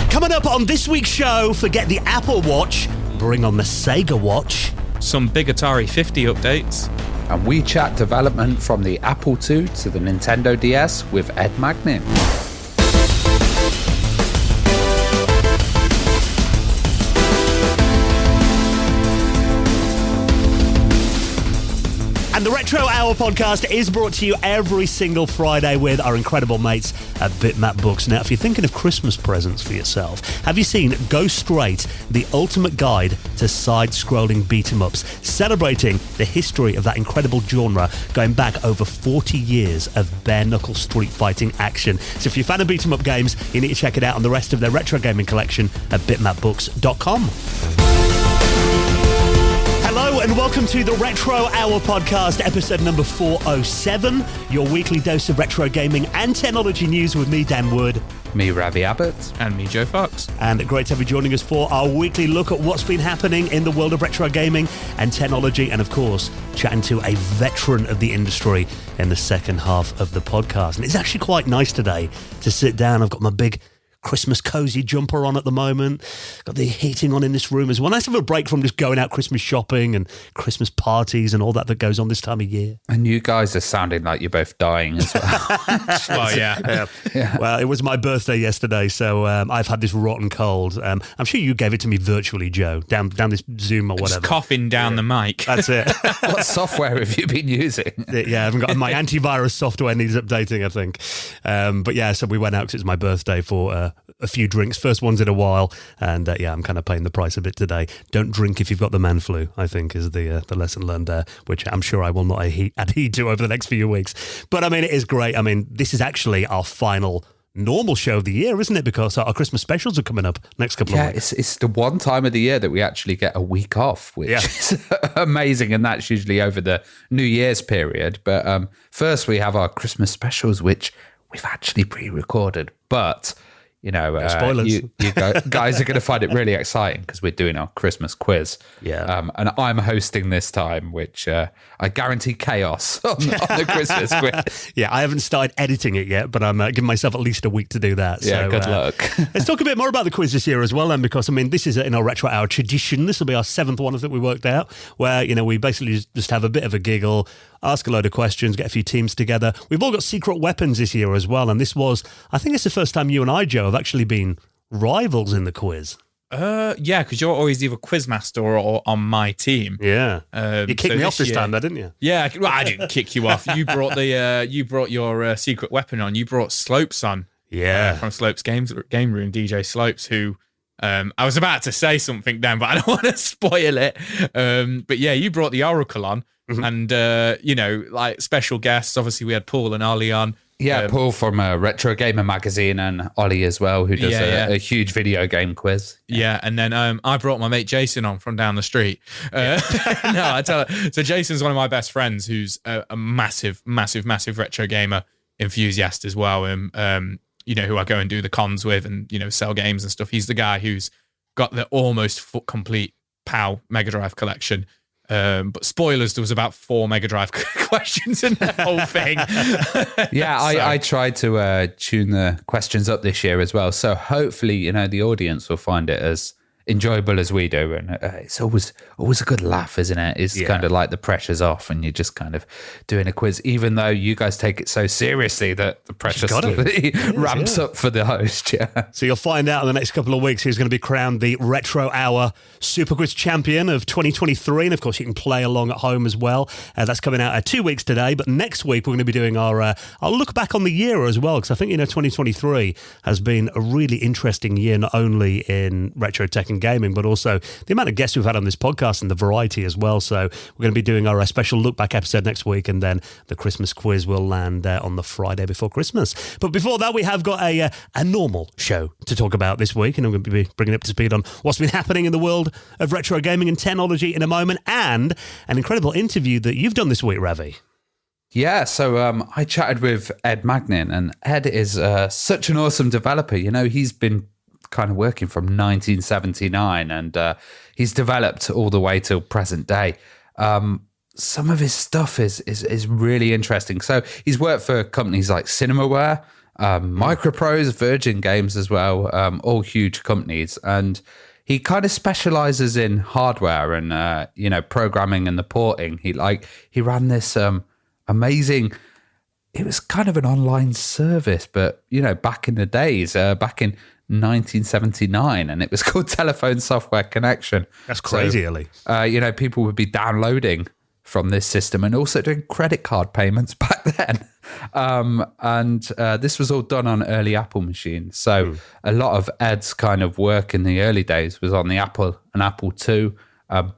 Coming up on this week's show, forget the Apple Watch, bring on the Sega Watch. Some big Atari 50 updates. And we chat development from the Apple II to the Nintendo DS with Ed Magnin. And the Retro Hour podcast is brought to you every single Friday with our incredible mates at Bitmap Books. Now, if you're thinking of Christmas presents for yourself, have you seen Go Straight, the ultimate guide to side-scrolling beat-em-ups, celebrating the history of that incredible genre going back over 40 years of bare-knuckle street fighting action. So if you're a fan of beat-em-up games, you need to check it out on the rest of their retro gaming collection at bitmapbooks.com. Hello and welcome to the Retro Hour podcast, episode number 407, your weekly dose of retro gaming and technology news with me, Dan Wood. Me, Ravi Abbott. And me, Joe Fox. And great to have you joining us for our weekly look at what's been happening in the world of retro gaming and technology, and of course, chatting to a veteran of the industry in the second half of the podcast. And it's actually quite nice today to sit down. I've got my big Christmas cozy jumper on at the moment. Got the heating on in this room as well. Nice to have a break from just going out Christmas shopping and Christmas parties and all that goes on this time of year. And you guys are sounding like you're both dying as well. Well, yeah. Well, it was my birthday yesterday, so I've had this rotten cold. I'm sure you gave it to me virtually, Joe, down this Zoom or whatever. Just coughing down the mic. That's it. What software have you been using? Yeah, I haven't got my antivirus software needs updating, I think. But yeah, so we went out because it's my birthday for a few drinks. First ones in a while. And yeah, I'm kind of paying the price a bit today. Don't drink if you've got the man flu, I think, is the lesson learned there, which I'm sure I will not adhere to over the next few weeks. But I mean, it is great. I mean, this is actually our final normal show of the year, isn't it? Because our Christmas specials are coming up next couple of weeks. It's the one time of the year that we actually get a week off, which is amazing, and that's usually over the New Year's period. But first we have our Christmas specials, which we've actually pre-recorded, but you know, spoilers. You guys are going to find it really exciting because we're doing our Christmas quiz. Yeah. And I'm hosting this time, which I guarantee chaos on the Christmas quiz. Yeah, I haven't started editing it yet, but I'm giving myself at least a week to do that. Yeah, so, good luck. Let's talk a bit more about the quiz this year as well, then, because, I mean, this is in our Retro Hour tradition. This will be our 7th one, I think we worked out, where, you know, we basically just have a bit of a giggle, ask a load of questions, get a few teams together. We've all got secret weapons this year as well, and this was, I think it's the first time you and I, Joe, have actually been rivals in the quiz. Yeah, because you're always either quizmaster or on my team. Yeah, you kicked me off this time, though, didn't you? Yeah, well, I didn't kick you off. You brought your secret weapon on. You brought Slopes on. Yeah, from Slopes Game Room, DJ Slopes, who I was about to say something, Dan, but I don't want to spoil it. But yeah, you brought the Oracle on. Mm-hmm. And, you know, like special guests, obviously we had Paul and Ollie on. Yeah, Paul from Retro Gamer Magazine and Ollie as well, who does a huge video game quiz. Yeah, and then I brought my mate Jason on from down the street. No, I tell her. So Jason's one of my best friends who's a massive retro gamer enthusiast as well. You know, who I go and do the cons with and, you know, sell games and stuff. He's the guy who's got the almost complete PAL Mega Drive collection. But spoilers, there was about 4 Mega Drive questions in the whole thing. Yeah, I tried to tune the questions up this year as well. So hopefully, you know, the audience will find it as enjoyable as we do. And it's always a good laugh, isn't it? It's kind of like the pressure's off and you're just kind of doing a quiz, even though you guys take it so seriously that the pressure ramps up for the host. Yeah. So you'll find out in the next couple of weeks who's going to be crowned the Retro Hour Super Quiz Champion of 2023. And of course, you can play along at home as well. That's coming out 2 weeks today. But next week, we're going to be doing our look back on the year as well. Because I think, you know, 2023 has been a really interesting year, not only in retro tech and gaming, but also the amount of guests we've had on this podcast and the variety as well. So we're going to be doing our special look back episode next week, and then the Christmas quiz will land on the Friday before Christmas. But before that, we have got a normal show to talk about this week, and I'm going to be bringing up to speed on what's been happening in the world of retro gaming and technology in a moment, and an incredible interview that you've done this week, Ravi. Yeah, so I chatted with Ed Magnin, and Ed is such an awesome developer. You know, he's been kind of working from 1979, and he's developed all the way till present day. Some of his stuff is really interesting. So he's worked for companies like Cinemaware, MicroProse, Virgin Games as well, all huge companies. And he kind of specializes in hardware and, programming and the porting. He ran this amazing, it was kind of an online service, but, back in the days, back in 1979, and it was called Telephone Software Connection. That's crazy, Ellie. People would be downloading from this system and also doing credit card payments back then. This was all done on early Apple machines. So a lot of Ed's kind of work in the early days was on the Apple and Apple II,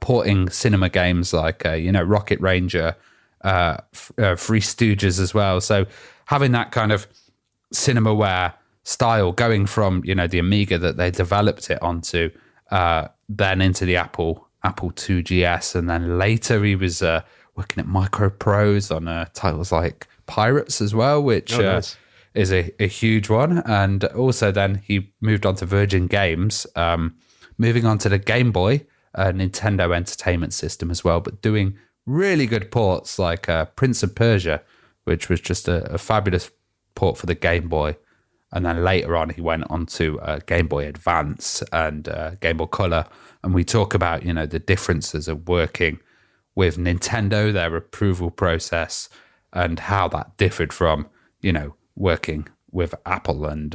porting cinema games like, Rocket Ranger, Three Stooges as well. So having that kind of Cinemaware style going from, the Amiga that they developed it onto, then into the Apple II GS. And then later he was working at MicroProse on titles like Pirates as well, which nice. Is a huge one. And also then he moved on to Virgin Games, moving on to the GameBoy, Nintendo Entertainment System as well, but doing really good ports like Prince of Persia, which was just a fabulous port for the Game Boy. And then later on, he went on to Game Boy Advance and Game Boy Color. And we talk about, the differences of working with Nintendo, their approval process, and how that differed from, working with Apple and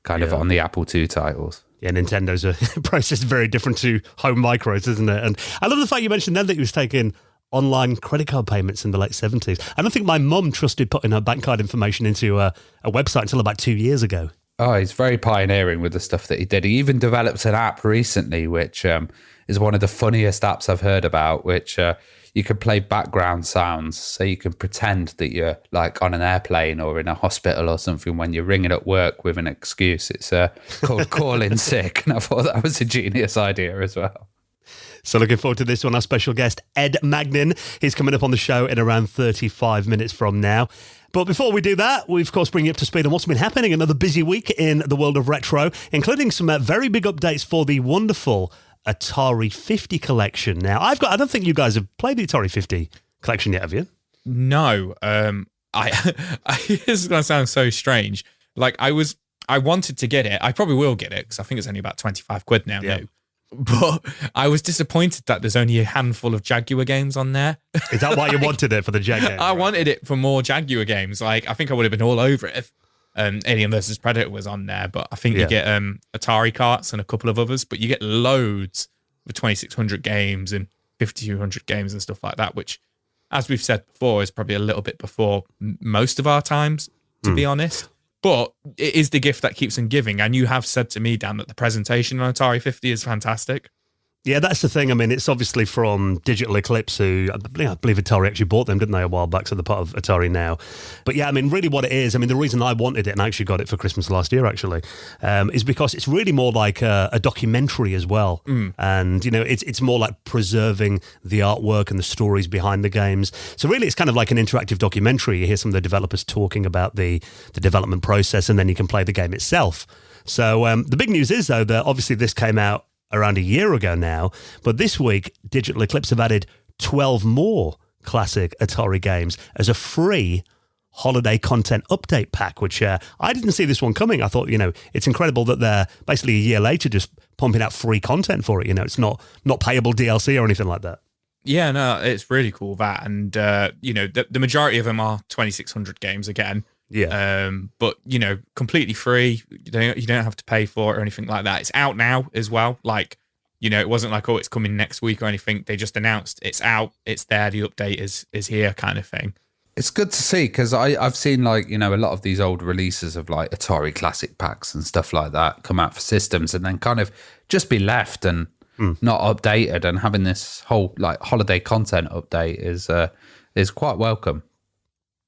kind of on the Apple II titles. Yeah, Nintendo's a process very different to home micros, isn't it? And I love the fact you mentioned then that he was taking online credit card payments in the late 70s. I don't think my mum trusted putting her bank card information into a website until about 2 years ago. Oh, he's very pioneering with the stuff that he did. He even developed an app recently, which is one of the funniest apps I've heard about, which you can play background sounds. So you can pretend that you're like on an airplane or in a hospital or something when you're ringing at work with an excuse. It's called Call In Sick. And I thought that was a genius idea as well. So looking forward to this one. Our special guest, Ed Magnin. He's coming up on the show in around 35 minutes from now. But before we do that, we of course bring you up to speed on what's been happening. Another busy week in the world of retro, including some very big updates for the wonderful Atari 50 collection. Now, I don't think you guys have played the Atari 50 collection yet, have you? No. This is going to sound so strange. Like I wanted to get it. I probably will get it because I think it's only about 25 quid now. Yeah. New. But I was disappointed that there's only a handful of Jaguar games on there. Is that why you wanted it, for the Jag game? I wanted it for more Jaguar games. Like, I think I would have been all over it if Alien vs. Predator was on there. But I think you get Atari carts and a couple of others, but you get loads of 2600 games and 5200 games and stuff like that, which, as we've said before, is probably a little bit before most of our times, to be honest. But it is the gift that keeps on giving. And you have said to me, Dan, that the presentation on Atari 50 is fantastic. Yeah, that's the thing. I mean, it's obviously from Digital Eclipse, who I believe Atari actually bought them, didn't they, a while back? So they're part of Atari now. But yeah, I mean, really what it is, I mean, the reason I wanted it, and I actually got it for Christmas last year, actually, is because it's really more like a documentary as well. And, it's more like preserving the artwork and the stories behind the games. So really, it's kind of like an interactive documentary. You hear some of the developers talking about the development process, and then you can play the game itself. So the big news is, though, that obviously this came out around a year ago now, but this week Digital Eclipse have added 12 more classic Atari games as a free holiday content update pack, which I didn't see this one coming. I thought, it's incredible that they're basically a year later just pumping out free content for it. It's not payable DLC or anything like that. Yeah, no, it's really cool that. And, the majority of them are 2600 games again. Yeah. But completely free. You don't have to pay for it or anything like that. It's out now as well. Like, it wasn't like, it's coming next week or anything. They just announced it's out, it's there, the update is here, kind of thing. It's good to see, because I've seen a lot of these old releases of like Atari Classic packs and stuff like that come out for systems and then kind of just be left and not updated, and having this whole like holiday content update is quite welcome.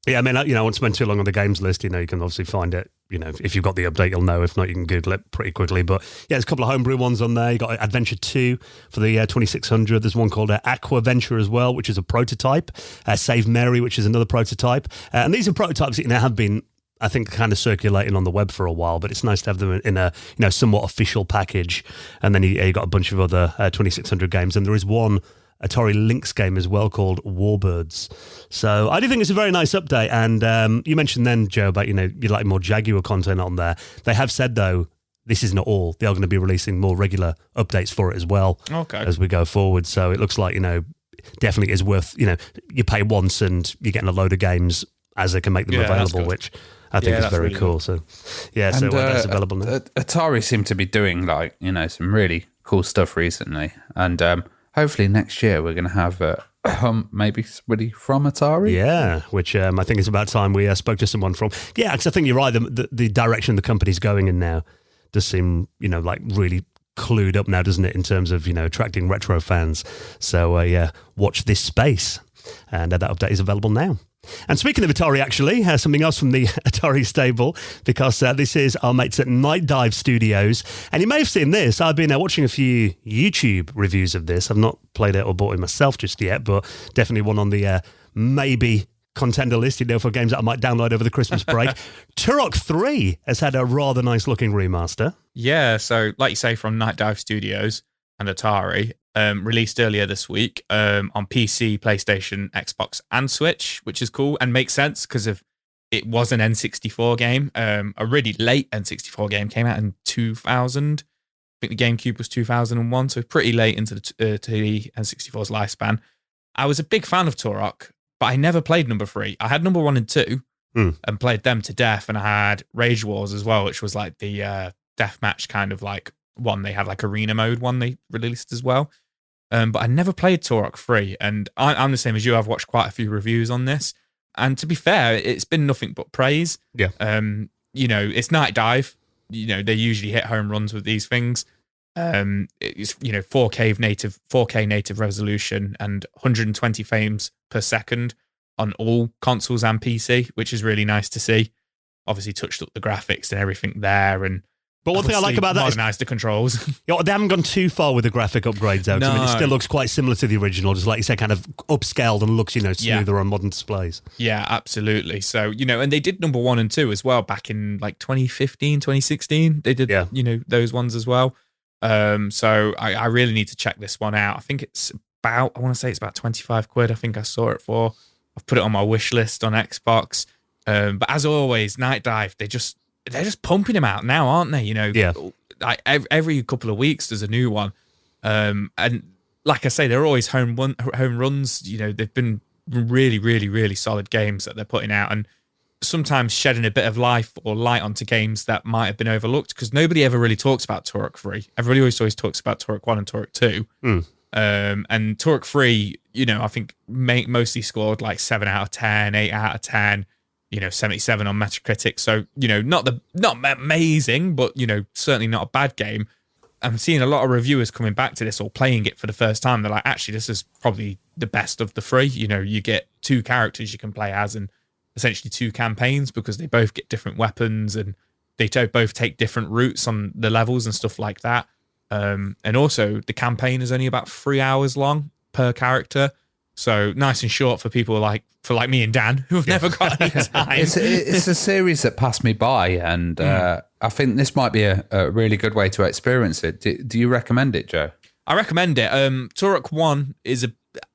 Yeah, I mean, I won't spend too long on the games list. You can obviously find it. If you've got the update, you'll know. If not, you can Google it pretty quickly. But yeah, there's a couple of homebrew ones on there. You got Adventure 2 for the 2600. There's one called Aqua Venture as well, which is a prototype. Save Mary, which is another prototype. And these are prototypes that have been, I think, kind of circulating on the web for a while. But it's nice to have them in a somewhat official package. And then you got a bunch of other 2600 games, and there is one Atari Lynx game as well called Warbirds. So I do think it's a very nice update. And you mentioned then, Joe, about, you like more Jaguar content on there. They have said, though, this is not all. They are going to be releasing more regular updates for it as well as we go forward. So it looks like, definitely is worth, you pay once and you're getting a load of games as they can make them available, which I think is very really cool. So, so that's available now. Atari seem to be doing some really cool stuff recently. And hopefully next year we're going to have maybe somebody from Atari. Yeah, which I think it's about time we spoke to someone from. Yeah, because I think you're right. The direction the company's going in now does seem, like really clued up now, doesn't it, in terms of, attracting retro fans. So, watch this space. And that update is available now. And speaking of Atari, actually, something else from the Atari stable, because this is our mates at Night Dive Studios. And you may have seen this. I've been watching a few YouTube reviews of this. I've not played it or bought it myself just yet, but definitely one on the maybe contender list, for games that I might download over the Christmas break. Turok 3 has had a rather nice looking remaster. Yeah, so like you say, from Night Dive Studios and Atari, released earlier this week on PC, PlayStation, Xbox, and Switch, which is cool and makes sense because it was an N64 game. A really late N64 game, came out in 2000. I think the GameCube was 2001, so pretty late into the N64's lifespan. I was a big fan of Turok, but I never played number 3. I had number 1 and 2 and played them to death, and I had Rage Wars as well, which was like the deathmatch kind of like one. They had like arena mode one they released as well. But I never played Turok 3, and I'm the same as you. I've watched quite a few reviews on this, and to be fair, it's been nothing but praise. Yeah. It's Night Dive. They usually hit home runs with these things. It's 4K native resolution and 120 frames per second on all consoles and PC, which is really nice to see. Obviously, touched up the graphics and everything there, and but one thing I like about that is modernized the controls. They haven't gone too far with the graphic upgrades, though. No. I mean, it still looks quite similar to the original, just like you said, kind of upscaled and looks, smoother on modern displays. Yeah, absolutely. So, and they did number 1 and 2 as well back in like 2015, 2016. They did, those ones as well. So I really need to check this one out. I think it's about 25 quid. I think I saw it for. I've put it on my wish list on Xbox. But as always, Night Dive, they're just pumping them out now, aren't they? Like every couple of weeks there's a new one. And like I say, they're always home runs. They've been really, really, really solid games that they're putting out, and sometimes shedding a bit of life or light onto games that might have been overlooked, because nobody ever really talks about Turok 3. Everybody always talks about Turok 1 and Turok 2. And Turok 3, I think mostly scored like 7 out of 10, 8 out of 10, 77 on Metacritic. So, not amazing, but, certainly not a bad game. I'm seeing a lot of reviewers coming back to this or playing it for the first time. They're like, actually, this is probably the best of the 3. You get 2 characters you can play as, and essentially 2 campaigns, because they both get different weapons and they both take different routes on the levels and stuff like that. And also the campaign is only about 3 hours long per character. So nice and short for people like me and Dan, who have never got any time. It's a series that passed me by, and I think this might be a really good way to experience it. Do you recommend it, Joe? I recommend it. Turok 1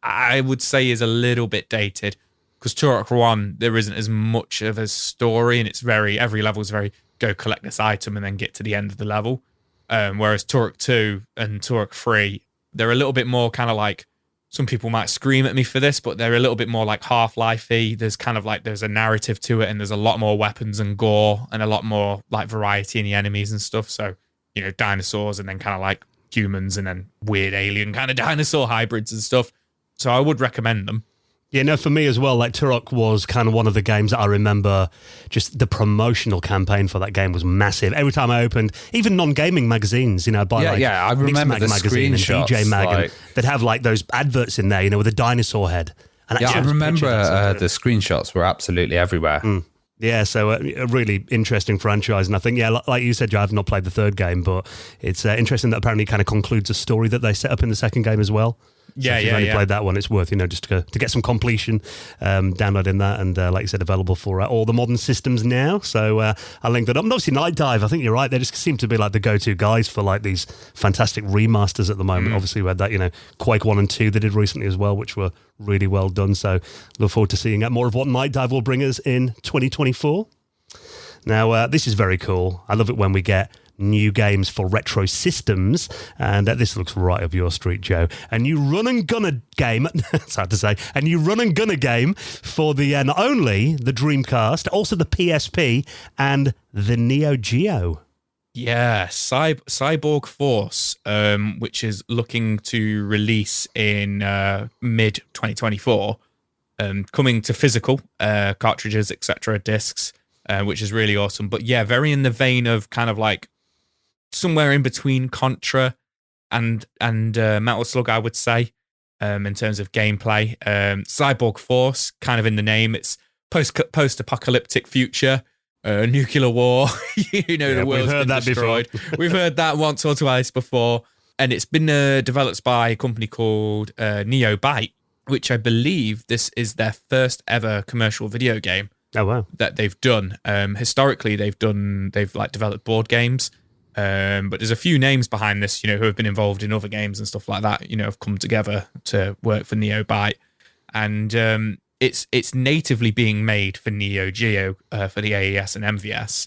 I would say is a little bit dated, because Turok 1, there isn't as much of a story, and every level is very go collect this item and then get to the end of the level. Whereas Turok 2 and Turok 3, they're a little bit more kind of like, some people might scream at me for this, but they're a little bit more like Half-Life-y. There's kind of like, there's a narrative to it, and there's a lot more weapons and gore and a lot more like variety in the enemies and stuff. So, dinosaurs and then kind of like humans and then weird alien kind of dinosaur hybrids and stuff. So I would recommend them. Yeah, no, for me as well, like Turok was kind of one of the games that I remember, just the promotional campaign for that game was massive. Every time I opened, even non-gaming magazines, I remember the magazine and screenshots, DJ Mag, and they'd have like those adverts in there, with a dinosaur head. And I remember the screenshots were absolutely everywhere. Yeah, so a really interesting franchise. And I think, like you said, Joe, I've not played the third game, but it's interesting that apparently kind of concludes a story that they set up in the second game as well. if you've only played that one, it's worth, just to get some completion, downloading that, and like you said, available for all the modern systems now. So I'll link that up. And obviously Night Dive, I think you're right, they just seem to be like the go-to guys for like these fantastic remasters at the moment. Obviously we had that, Quake 1 and 2 they did recently as well, which were really well done. So look forward to seeing more of what Night Dive will bring us in 2024. Now, this is very cool. I love it when we get new games for retro systems, and this looks right up your street, Joe. A new run and gunner game, it's hard to say, a new run and gunner game for the not only the Dreamcast, also the PSP and the Neo Geo. Yeah, Cyborg Force, which is looking to release in mid 2024, coming to physical cartridges, etc., discs, which is really awesome. But yeah, very in the vein of kind of like somewhere in between Contra and Metal Slug, I would say, in terms of gameplay. Cyborg Force, kind of in the name, it's post-apocalyptic future, nuclear war. The world's been destroyed. We've heard that once or twice before, and it's been developed by a company called Neobyte, which I believe this is their first ever commercial video game. Oh wow! That they've done. Historically, they've developed board games. But there's a few names behind this, who have been involved in other games and stuff like that, have come together to work for Neobyte. And it's natively being made for Neo Geo, for the AES and MVS.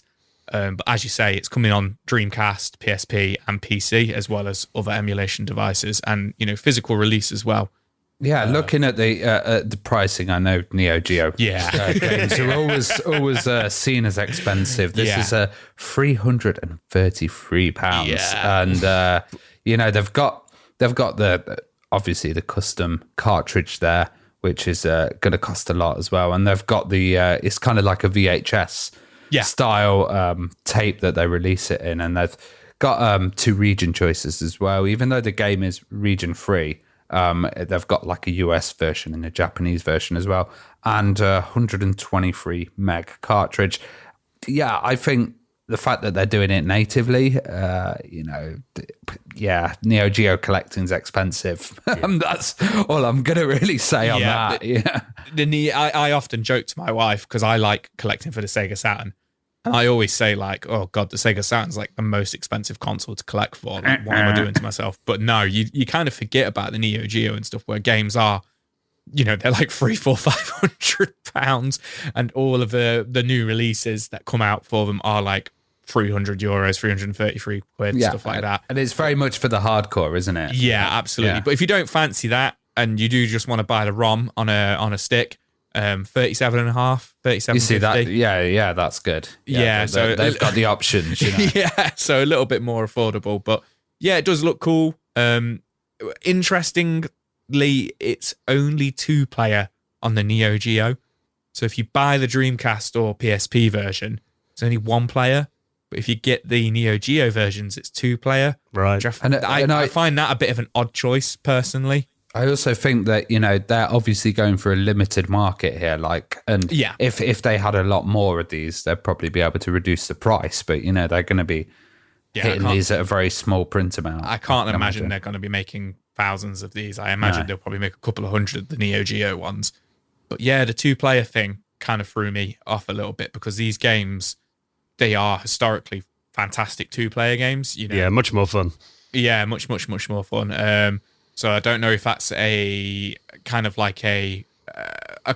But as you say, it's coming on Dreamcast, PSP, and PC, as well as other emulation devices and, physical release as well. Yeah, looking at the pricing, I know Neo Geo games are always seen as expensive. This is £333, and they've got the obviously the custom cartridge there, which is going to cost a lot as well, and they've got the it's kind of like a VHS style tape that they release it in, and they've got 2 region choices as well, even though the game is region free. They've got like a US version and a Japanese version as well, and 123 meg cartridge. Yeah, I think the fact that they're doing it natively, Neo Geo collecting's expensive. That's all I'm going to really say on that. I often joke to my wife because I like collecting for the Sega Saturn. And I always say, like, oh, God, the Sega Saturn's like the most expensive console to collect for. Like, what am I doing to myself? But no, you kind of forget about the Neo Geo and stuff where games are, they're like £300-500, and all of the new releases that come out for them are like €300, 333 quid, stuff like that. And it's very much for the hardcore, isn't it? Yeah, absolutely. Yeah. But if you don't fancy that and you do just want to buy the ROM on a stick, 37.5, 37. You see that? Yeah, that's good. So they've got the options. Yeah, so a little bit more affordable, but yeah, it does look cool. Interestingly, it's only 2-player on the Neo Geo. So if you buy the Dreamcast or PSP version, it's only 1 player. But if you get the Neo Geo versions, it's 2-player. Right. I find that a bit of an odd choice, personally. I also think that, they're obviously going for a limited market here. If they had a lot more of these, they'd probably be able to reduce the price. But, they're going to be hitting these at a very small print amount. I can't imagine they're going to be making thousands of these. I imagine they'll probably make a couple of hundred of the Neo Geo ones. But yeah, the 2-player thing kind of threw me off a little bit because these games, they are historically fantastic 2-player games. Yeah, much more fun. Yeah, much more fun. So I don't know if that's a kind of like a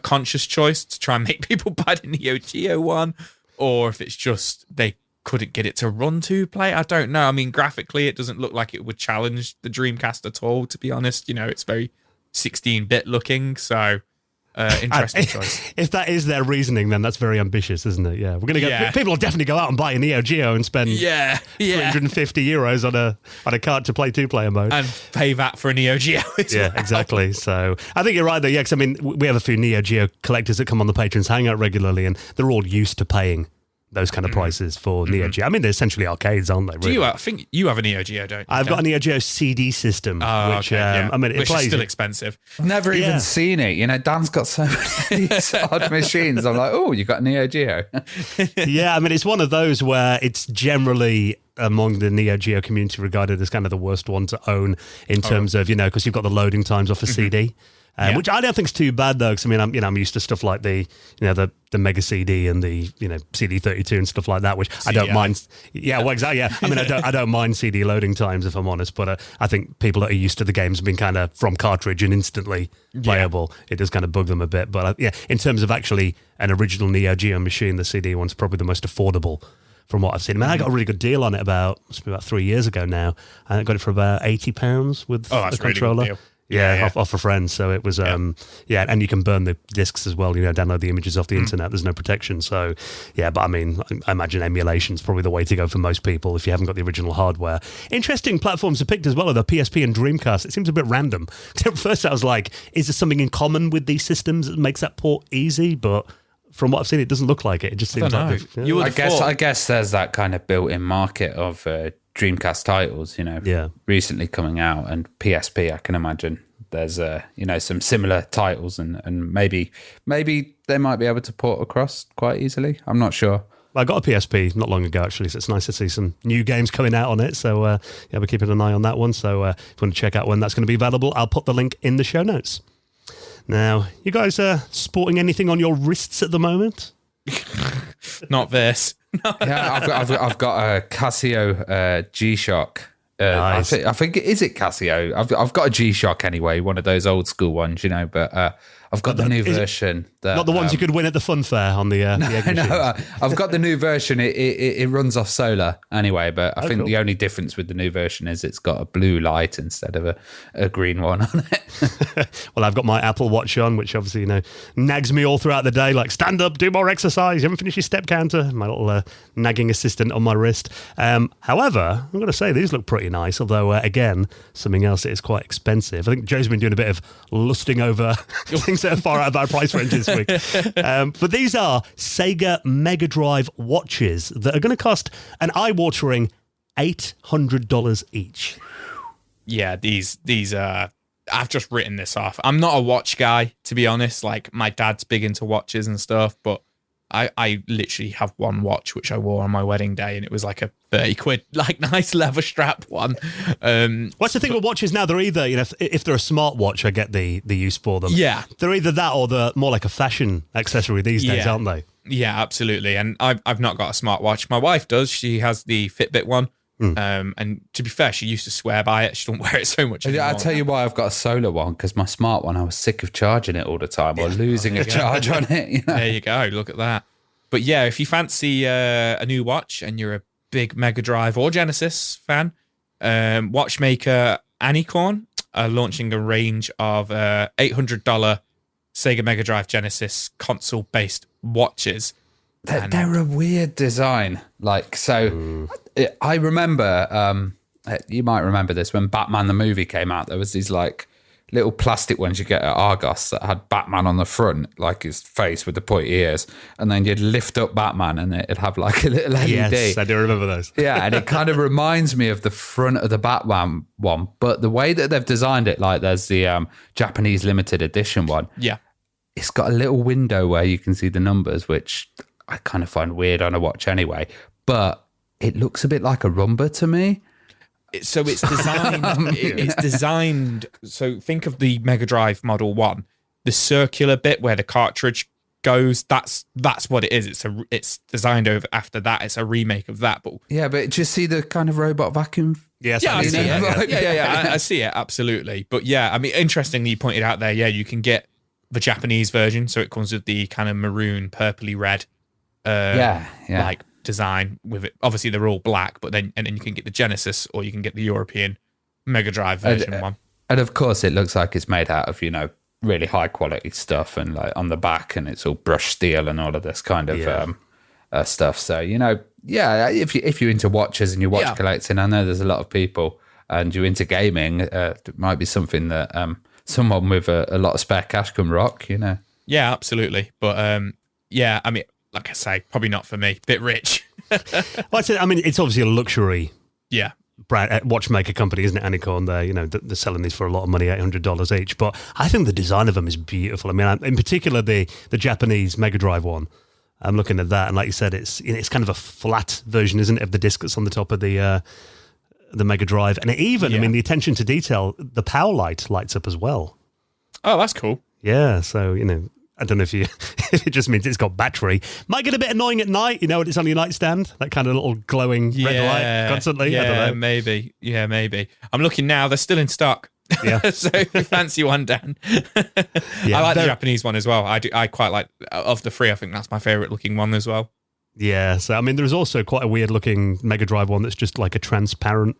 conscious choice to try and make people buy the Neo Geo one, or if it's just they couldn't get it to run 2-play. I don't know. I mean, graphically, it doesn't look like it would challenge the Dreamcast at all, to be honest. It's very 16-bit looking, so interesting choice. If that is their reasoning, then that's very ambitious, isn't it? Yeah, we're gonna go. People will definitely go out and buy a Neo Geo and spend €350 on a card to play 2-player mode and pay that for a Neo Geo. Yeah, exactly. So I think you're right though. Yeah, because I mean, we have a few Neo Geo collectors that come on the Patrons Hangout regularly, and they're all used to paying those kind of prices for Neo Geo. I mean, they're essentially arcades, aren't they? Really? I think you have a Neo Geo, don't you? I've got a Neo Geo CD system, which I mean, which is still expensive. I've never even seen it. You know, Dan's got so many odd machines. I'm like, oh, you got Neo Geo? Yeah, I mean, it's one of those where it's generally among the Neo Geo community regarded as kind of the worst one to own in terms of, because you've got the loading times off a CD. Which I don't think is too bad though, because I mean, I'm used to stuff like the Mega CD and the CD32 and stuff like that, which I don't mind. Yeah, well, exactly. Yeah, I mean, I don't mind CD loading times if I'm honest, but I think people that are used to the games being kind of from cartridge and instantly playable, it does kind of bug them a bit. But in terms of actually an original Neo Geo machine, the CD one's probably the most affordable from what I've seen. I mean, I got a really good deal on it about 3 years ago now, and I got it for about £80 with the controller. Really good deal. Yeah, off a friend. So it was, and you can burn the discs as well, download the images off the internet. There's no protection. So, but I mean, I imagine emulation's probably the way to go for most people if you haven't got the original hardware. Interesting platforms are picked as well, are the PSP and Dreamcast. It seems a bit random. At first I was like, is there something in common with these systems that makes that port easy? But from what I've seen, it doesn't look like it. It just seems like I guess there's that kind of built-in market of Dreamcast titles, recently coming out, and PSP. I can imagine there's some similar titles, and maybe they might be able to port across quite easily. I'm not sure. I got a PSP not long ago, actually, so it's nice to see some new games coming out on it. So we're keeping an eye on that one. So if you want to check out when that's going to be available, I'll put the link in the show notes. Now, you guys sporting anything on your wrists at the moment? Not this. Yeah, I've got a Casio G-Shock. Nice. I think is it Casio? I've got a G-Shock anyway, one of those old school ones, but I've got the new version. Not the ones you could win at the fun fair on the egg machines. No, I've got the new version. It runs off solar anyway, but I think the only difference with the new version is it's got a blue light instead of a green one on it. Well, I've got my Apple Watch on, which obviously nags me all throughout the day, like stand up, do more exercise, you haven't finished your step counter. My little nagging assistant on my wrist. However, I'm going to say these look pretty nice, although again, something else that is quite expensive. I think Joe's been doing a bit of lusting over things that are far out of our price range this week. But these are Sega Mega Drive watches that are going to cost an eye-watering $800 each. Yeah, these I've just written this off. I'm not a watch guy, to be honest. Like, my dad's big into watches and stuff, but I literally have one watch which I wore on my wedding day, and it was like a 30 quid, like, nice leather strap one. What's the thing with watches now? They're either, if they're a smart watch, I get the use for them. Yeah. They're either that or they're more like a fashion accessory these days, aren't they? Yeah, absolutely. And I've not got a smartwatch. My wife does. She has the Fitbit one. And to be fair, she used to swear by it. She don't wear it so much anymore. I'll tell you why I've got a solar one, because my smart one, I was sick of charging it all the time or losing a charge on it. There you go. Look at that. But yeah, if you fancy a new watch and you're a big Mega Drive or Genesis fan, watchmaker Anycorn are launching a range of $800 Sega Mega Drive Genesis console-based watches. They're a weird design. I remember, you might remember this, when Batman the movie came out, there was these like little plastic ones you get at Argos that had Batman on the front, like his face with the pointy ears, and then you'd lift up Batman and it'd have like a little LED. Yes, I do remember those. Yeah, and it kind of reminds me of the front of the Batman one, but the way that they've designed it, like there's the Japanese limited edition one. Yeah. It's got a little window where you can see the numbers, which I kind of find weird on a watch anyway, but it looks a bit like a rumba to me. So it's designed. It's designed. So think of the Mega Drive Model 1, the circular bit where the cartridge goes. That's what it is. It's designed after that. It's a remake of that. But just see the kind of robot vacuum. Yes, I see it. Yeah. I see it absolutely. But yeah, I mean, interestingly, you pointed out there. Yeah, you can get the Japanese version, so it comes with the kind of maroon, purpley red. Like design with it. Obviously they're all black, but then you can get the Genesis or you can get the European Mega Drive version one. And of course it looks like it's made out of, really high quality stuff, and like on the back, and it's all brushed steel and all of this kind of stuff. So, if you're into watches and you're watch collecting, I know there's a lot of people, and you're into gaming, it might be something that someone with a lot of spare cash can rock, Yeah, absolutely. But I mean, like I say, probably not for me. Bit rich. Well, I mean, it's obviously a luxury Yeah. brand, watchmaker company, isn't it? Anicorn, they're selling these for a lot of money, $800 each. But I think the design of them is beautiful. I mean, in particular, the Japanese Mega Drive one. I'm looking at that, and like you said, it's kind of a flat version, isn't it, of the disc that's on the top of the Mega Drive. And I mean, the attention to detail, the power light lights up as well. Oh, that's cool. Yeah, so, I don't know if if it just means it's got battery. Might get a bit annoying at night, when it's on your nightstand, that kind of little glowing red light constantly. Yeah, I don't know. maybe. Yeah, maybe. I'm looking now, they're still in stock. Yeah. So if you fancy one, Dan. I like the Japanese one as well. I quite like, of the three, I think that's my favourite looking one as well. Yeah, so I mean, there's also quite a weird looking Mega Drive one that's just like a transparent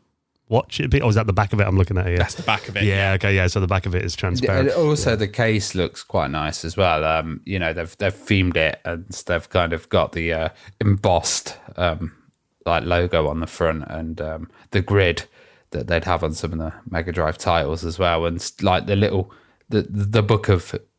watch. Or is that the back of it I'm looking at here? That's the back of it. Yeah, okay, yeah, so the back of it is transparent. Also, the case looks quite nice as well. They've themed it, and they've kind of got the embossed like logo on the front, and the grid that they'd have on some of the Mega Drive titles as well, and like the book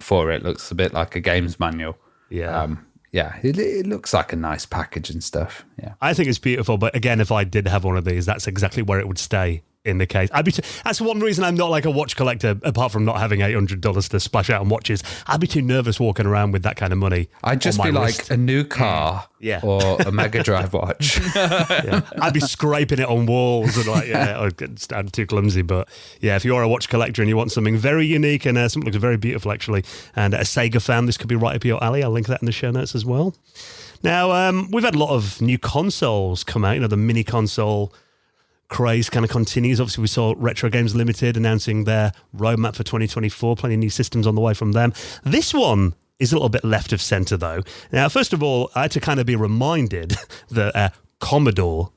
for it looks a bit like a games manual. Yeah. It looks like a nice package and stuff. Yeah, I think it's beautiful. But again, if I did have one of these, that's exactly where it would stay in the case. That's one reason I'm not like a watch collector, apart from not having $800 to splash out on watches. I'd be too nervous walking around with that kind of money. I'd just be wrist. like a new car or a Mega Drive watch. I'd be scraping it on walls and I'm too clumsy. But yeah, if you are a watch collector and you want something very unique and something looks very beautiful actually, and a Sega fan, this could be right up your alley. I'll link that in the show notes as well. Now, we've had a lot of new consoles come out. The mini console craze kind of continues. Obviously, we saw Retro Games Limited announcing their roadmap for 2024, plenty of new systems on the way from them. This one is a little bit left of centre, though. Now, first of all, I had to kind of be reminded that Commodore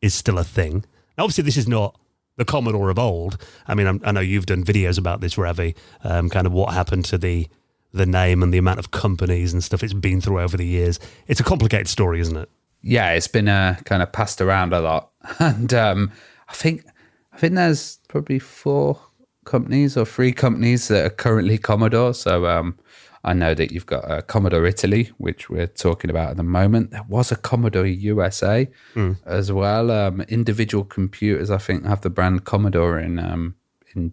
is still a thing. Now, obviously, this is not the Commodore of old. I mean, I know you've done videos about this, Ravi, kind of what happened to the name and the amount of companies and stuff it's been through over the years. It's a complicated story, isn't it? Yeah, it's been kind of passed around a lot, and I think there's probably 4 companies or 3 companies that are currently Commodore. So I know that you've got Commodore Italy, which we're talking about at the moment. There was a Commodore USA as well. Individual computers, I think, have the brand Commodore in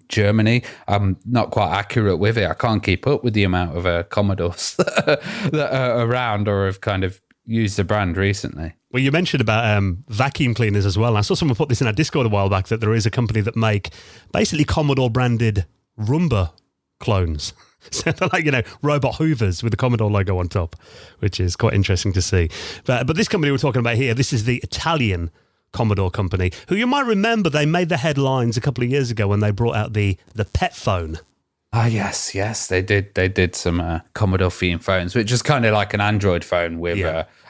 Germany. I'm not quite accurate with it. I can't keep up with the amount of Commodores that are around or have kind of used the brand recently. Well, you mentioned about vacuum cleaners as well. I saw someone put this in our Discord a while back, that there is a company that make basically Commodore branded Roomba clones. So they're like, robot hoovers with the Commodore logo on top, which is quite interesting to see. But this company we're talking about here, this is the Italian Commodore company, who you might remember, they made the headlines a couple of years ago when they brought out the Pet phone. Ah, yes, they did. They did some Commodore themed phones, which is kind of like an Android phone with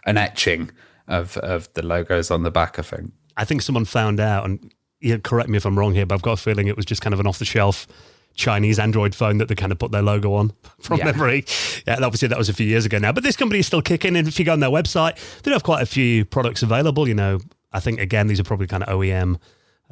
an etching of the logos on the back, I think. I think someone found out, and correct me if I'm wrong here, but I've got a feeling it was just kind of an off-the-shelf Chinese Android phone that they kind of put their logo on from memory. Yeah, obviously that was a few years ago now, but this company is still kicking, and if you go on their website, they do have quite a few products available. I think, again, these are probably kind of OEM.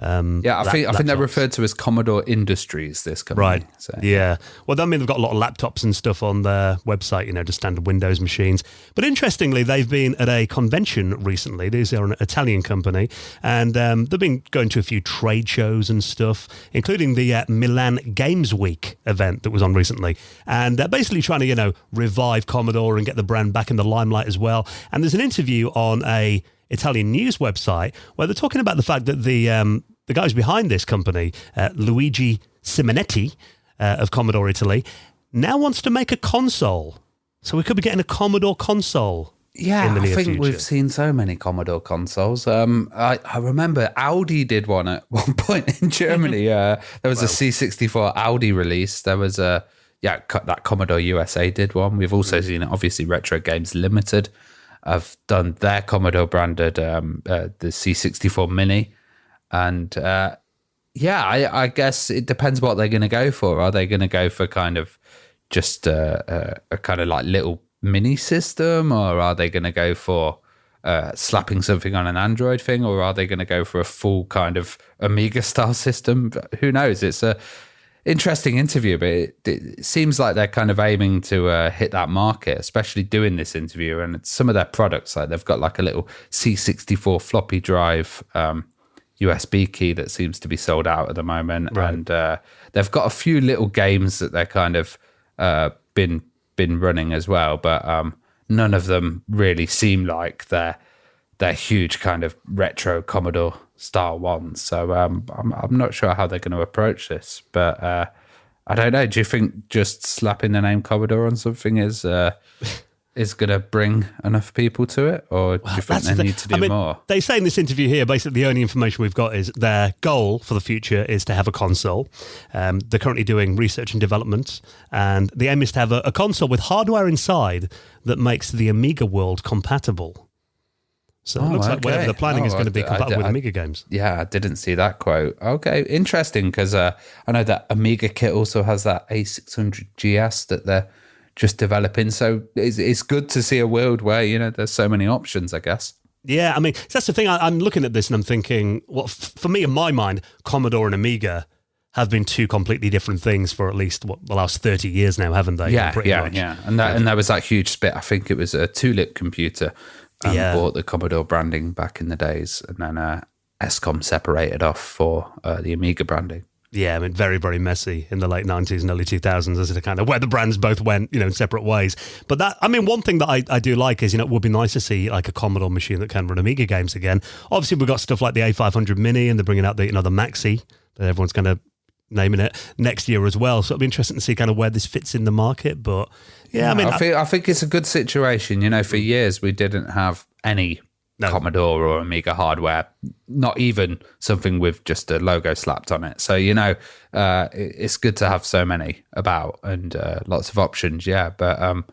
I think they're referred to as Commodore Industries, this company. Right, so. Yeah. Well, that means they've got a lot of laptops and stuff on their website, just standard Windows machines. But interestingly, they've been at a convention recently. These are an Italian company, and they've been going to a few trade shows and stuff, including the Milan Games Week event that was on recently. And they're basically trying to, revive Commodore and get the brand back in the limelight as well. And there's an interview on a Italian news website where they're talking about the fact that the guys behind this company, Luigi Simonetti of Commodore Italy, now wants to make a console. So we could be getting a Commodore console. Yeah, in the near I think future. We've seen so many Commodore consoles. I remember Audi did one at one point in Germany. There was a C64 Audi release. There was that Commodore USA did one. We've also seen, obviously, Retro Games Limited have done their Commodore branded the C64 Mini. And I guess it depends what they're going to go for. Are they going to go for kind of just a kind of like little mini system, or are they going to go for slapping something on an Android thing, or are they going to go for a full kind of Amiga style system? Who knows? It's interesting interview, but it seems like they're kind of aiming to hit that market, especially doing this interview. And some of their products, like they've got like a little C64 floppy drive USB key that seems to be sold out at the moment, right. And they've got a few little games that they're kind of been running as well, but none of them really seem like they're huge kind of retro Commodore style ones. So I'm not sure how they're going to approach this, but I don't know. Do you think just slapping the name Commodore on something is going to bring enough people to it, or do you think they need to do more? They say in this interview here, basically the only information we've got is their goal for the future is to have a console. They're currently doing research and development, and the aim is to have a console with hardware inside that makes the Amiga world compatible. So it looks like whatever the planning is going to be compatible with Amiga games. Yeah, I didn't see that quote. Okay, interesting, because I know that Amiga kit also has that A600GS that they're just developing. So it's good to see a world where, you know, there's so many options, I guess. Yeah, I mean, that's the thing. I'm looking at this and I'm thinking, well, for me, in my mind, Commodore and Amiga have been two completely different things for at least the last 30 years now, haven't they? Yeah, yeah. And there was that huge split. I think it was a Tulip computer bought the Commodore branding back in the days, and then Escom separated off for the Amiga branding. Yeah, I mean, very, very messy in the late 90s and early 2000s as to kind of where the brands both went, you know, in separate ways. But that, I mean, one thing that I do like is, you know, it would be nice to see like a Commodore machine that can run Amiga games again. Obviously, we've got stuff like the A500 Mini, and they're bringing out the, you know, the Maxi that everyone's kind of naming it next year as well. So it'll be interesting to see kind of where this fits in the market. But yeah, I mean, I think it's a good situation. You know, for years we didn't have any Commodore or Amiga hardware, not even something with just a logo slapped on it. So, you know, it's good to have so many about and lots of options. Yeah, but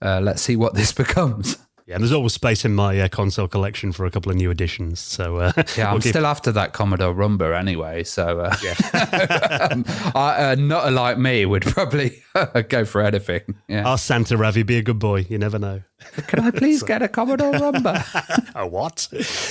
let's see what this becomes. Yeah, and there's always space in my console collection for a couple of new additions. So yeah, I'm still after that Commodore Rumba anyway. So not like me would probably go for anything. Yeah. Ask Santa Ravi, be a good boy. You never know. Can I please get a Commodore Rumba? A what?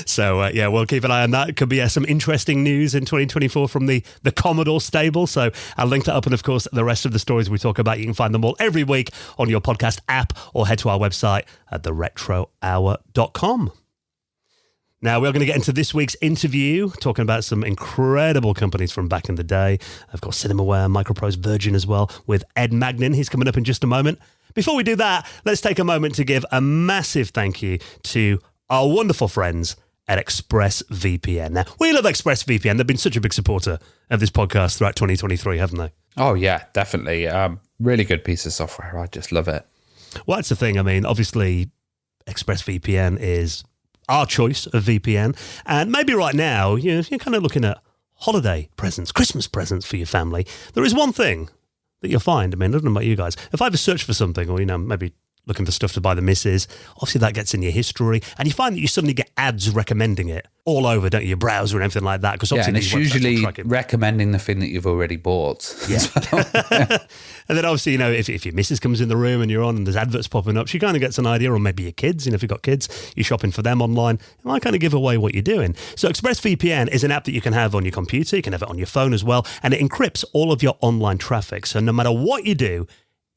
So yeah, we'll keep an eye on that. Could be some interesting news in 2024 from the Commodore stable. So I'll link that up, and of course the rest of the stories we talk about, you can find them all every week on your podcast app, or head to our website at theretrohour.com. Now, we're going to get into this week's interview, talking about some incredible companies from back in the day. Of course, Cinemaware, MicroProse, Virgin as well, with Ed Magnin. He's coming up in just a moment. Before we do that, let's take a moment to give a massive thank you to our wonderful friends at ExpressVPN. Now, we love ExpressVPN. They've been such a big supporter of this podcast throughout 2023, haven't they? Oh, yeah, definitely. Really good piece of software. I just love it. Well, that's the thing. I mean, obviously, ExpressVPN is our choice of VPN. And maybe right now, you're kind of looking at holiday presents, Christmas presents for your family. There is one thing that you'll find. I mean, I don't know about you guys. If I ever search for something, or, you know, maybe looking for stuff to buy the missus, obviously that gets in your history, and you find that you suddenly get ads recommending it all over, don't you? Your browser and everything like that. Because and it's usually recommending the thing that you've already bought. Yeah. And then obviously, you know, if your missus comes in the room and you're on and there's adverts popping up, she kind of gets an idea, or maybe your kids, you know, if you've got kids, you're shopping for them online, it might kind of give away what you're doing. So ExpressVPN is an app that you can have on your computer, you can have it on your phone as well, and it encrypts all of your online traffic. So no matter what you do,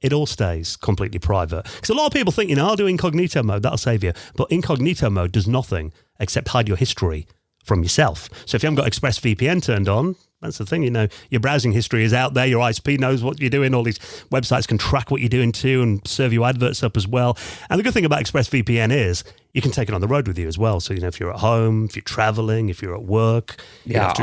it all stays completely private. Because a lot of people think, you know, I'll do incognito mode, that'll save you. But incognito mode does nothing except hide your history from yourself. So if you haven't got ExpressVPN turned on, that's the thing, you know, your browsing history is out there, your ISP knows what you're doing, all these websites can track what you're doing too and serve you adverts up as well. And the good thing about ExpressVPN is you can take it on the road with you as well. So, you know, if you're at home, if you're traveling, if you're at work. Yeah,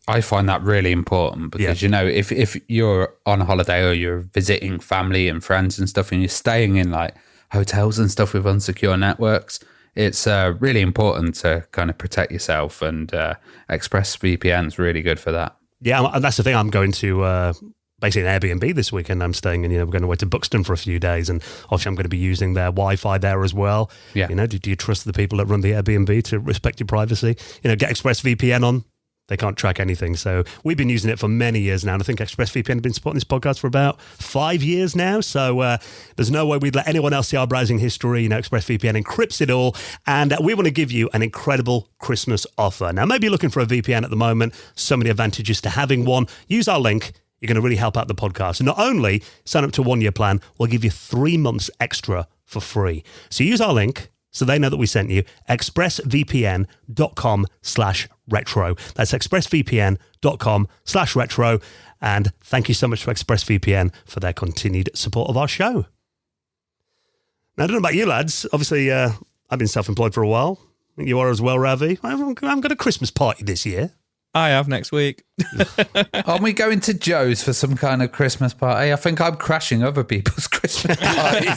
I find that really important because, you know, if you're on holiday or you're visiting family and friends and stuff and you're staying in like hotels and stuff with unsecure networks, it's really important to kind of protect yourself, and ExpressVPN is really good for that. Yeah, and that's the thing. I'm going to basically an Airbnb this weekend. I'm staying in, you know, we're going away to Buxton for a few days, and obviously I'm going to be using their Wi-Fi there as well. Yeah. You know, do you trust the people that run the Airbnb to respect your privacy? You know, get ExpressVPN on. They can't track anything. So we've been using it for many years now. And I think ExpressVPN have been supporting this podcast for about 5 years now. So there's no way we'd let anyone else see our browsing history. You know, ExpressVPN encrypts it all. And we want to give you an incredible Christmas offer. Now, maybe you're looking for a VPN at the moment. So many advantages to having one. Use our link. you're going to really help out the podcast. And not only sign up to a 1-year plan, we'll give you 3 months extra for free. So use our link so they know that we sent you, expressvpn.com/retro. That's expressvpn.com/retro. And thank you so much to ExpressVPN for their continued support of our show. Now, I don't know about you lads. Obviously, I've been self-employed for a while. I think you are as well, Ravi. I haven't got a Christmas party this year. I have next week. Aren't we going to Joe's for some kind of Christmas party? I think I'm crashing other people's Christmas parties.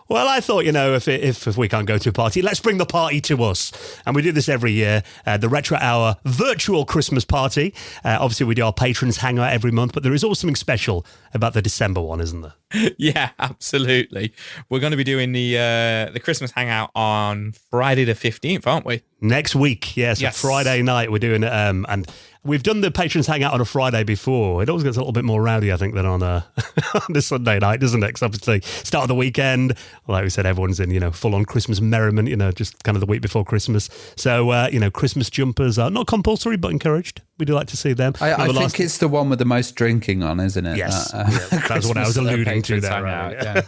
Well, I thought, if we can't go to a party, let's bring the party to us. And we do this every year, the Retro Hour virtual Christmas party. Obviously, we do our patrons hangout every month, but there is also something special about the December one, isn't there? Yeah, absolutely. We're going to be doing the Christmas hangout on Friday the 15th, aren't we? Next week, yes. Friday night we're doing it, and we've done the patrons hangout on a Friday before. It always gets a little bit more rowdy, I think, than on on the Sunday night, doesn't it? Because obviously, start of the weekend, like we said, everyone's in full-on Christmas merriment, just kind of the week before Christmas. So, Christmas jumpers are not compulsory, but encouraged. We do like to see them. I think it's the one with the most drinking on, isn't it? Yes, that's what I was alluding to there. Right? Yeah.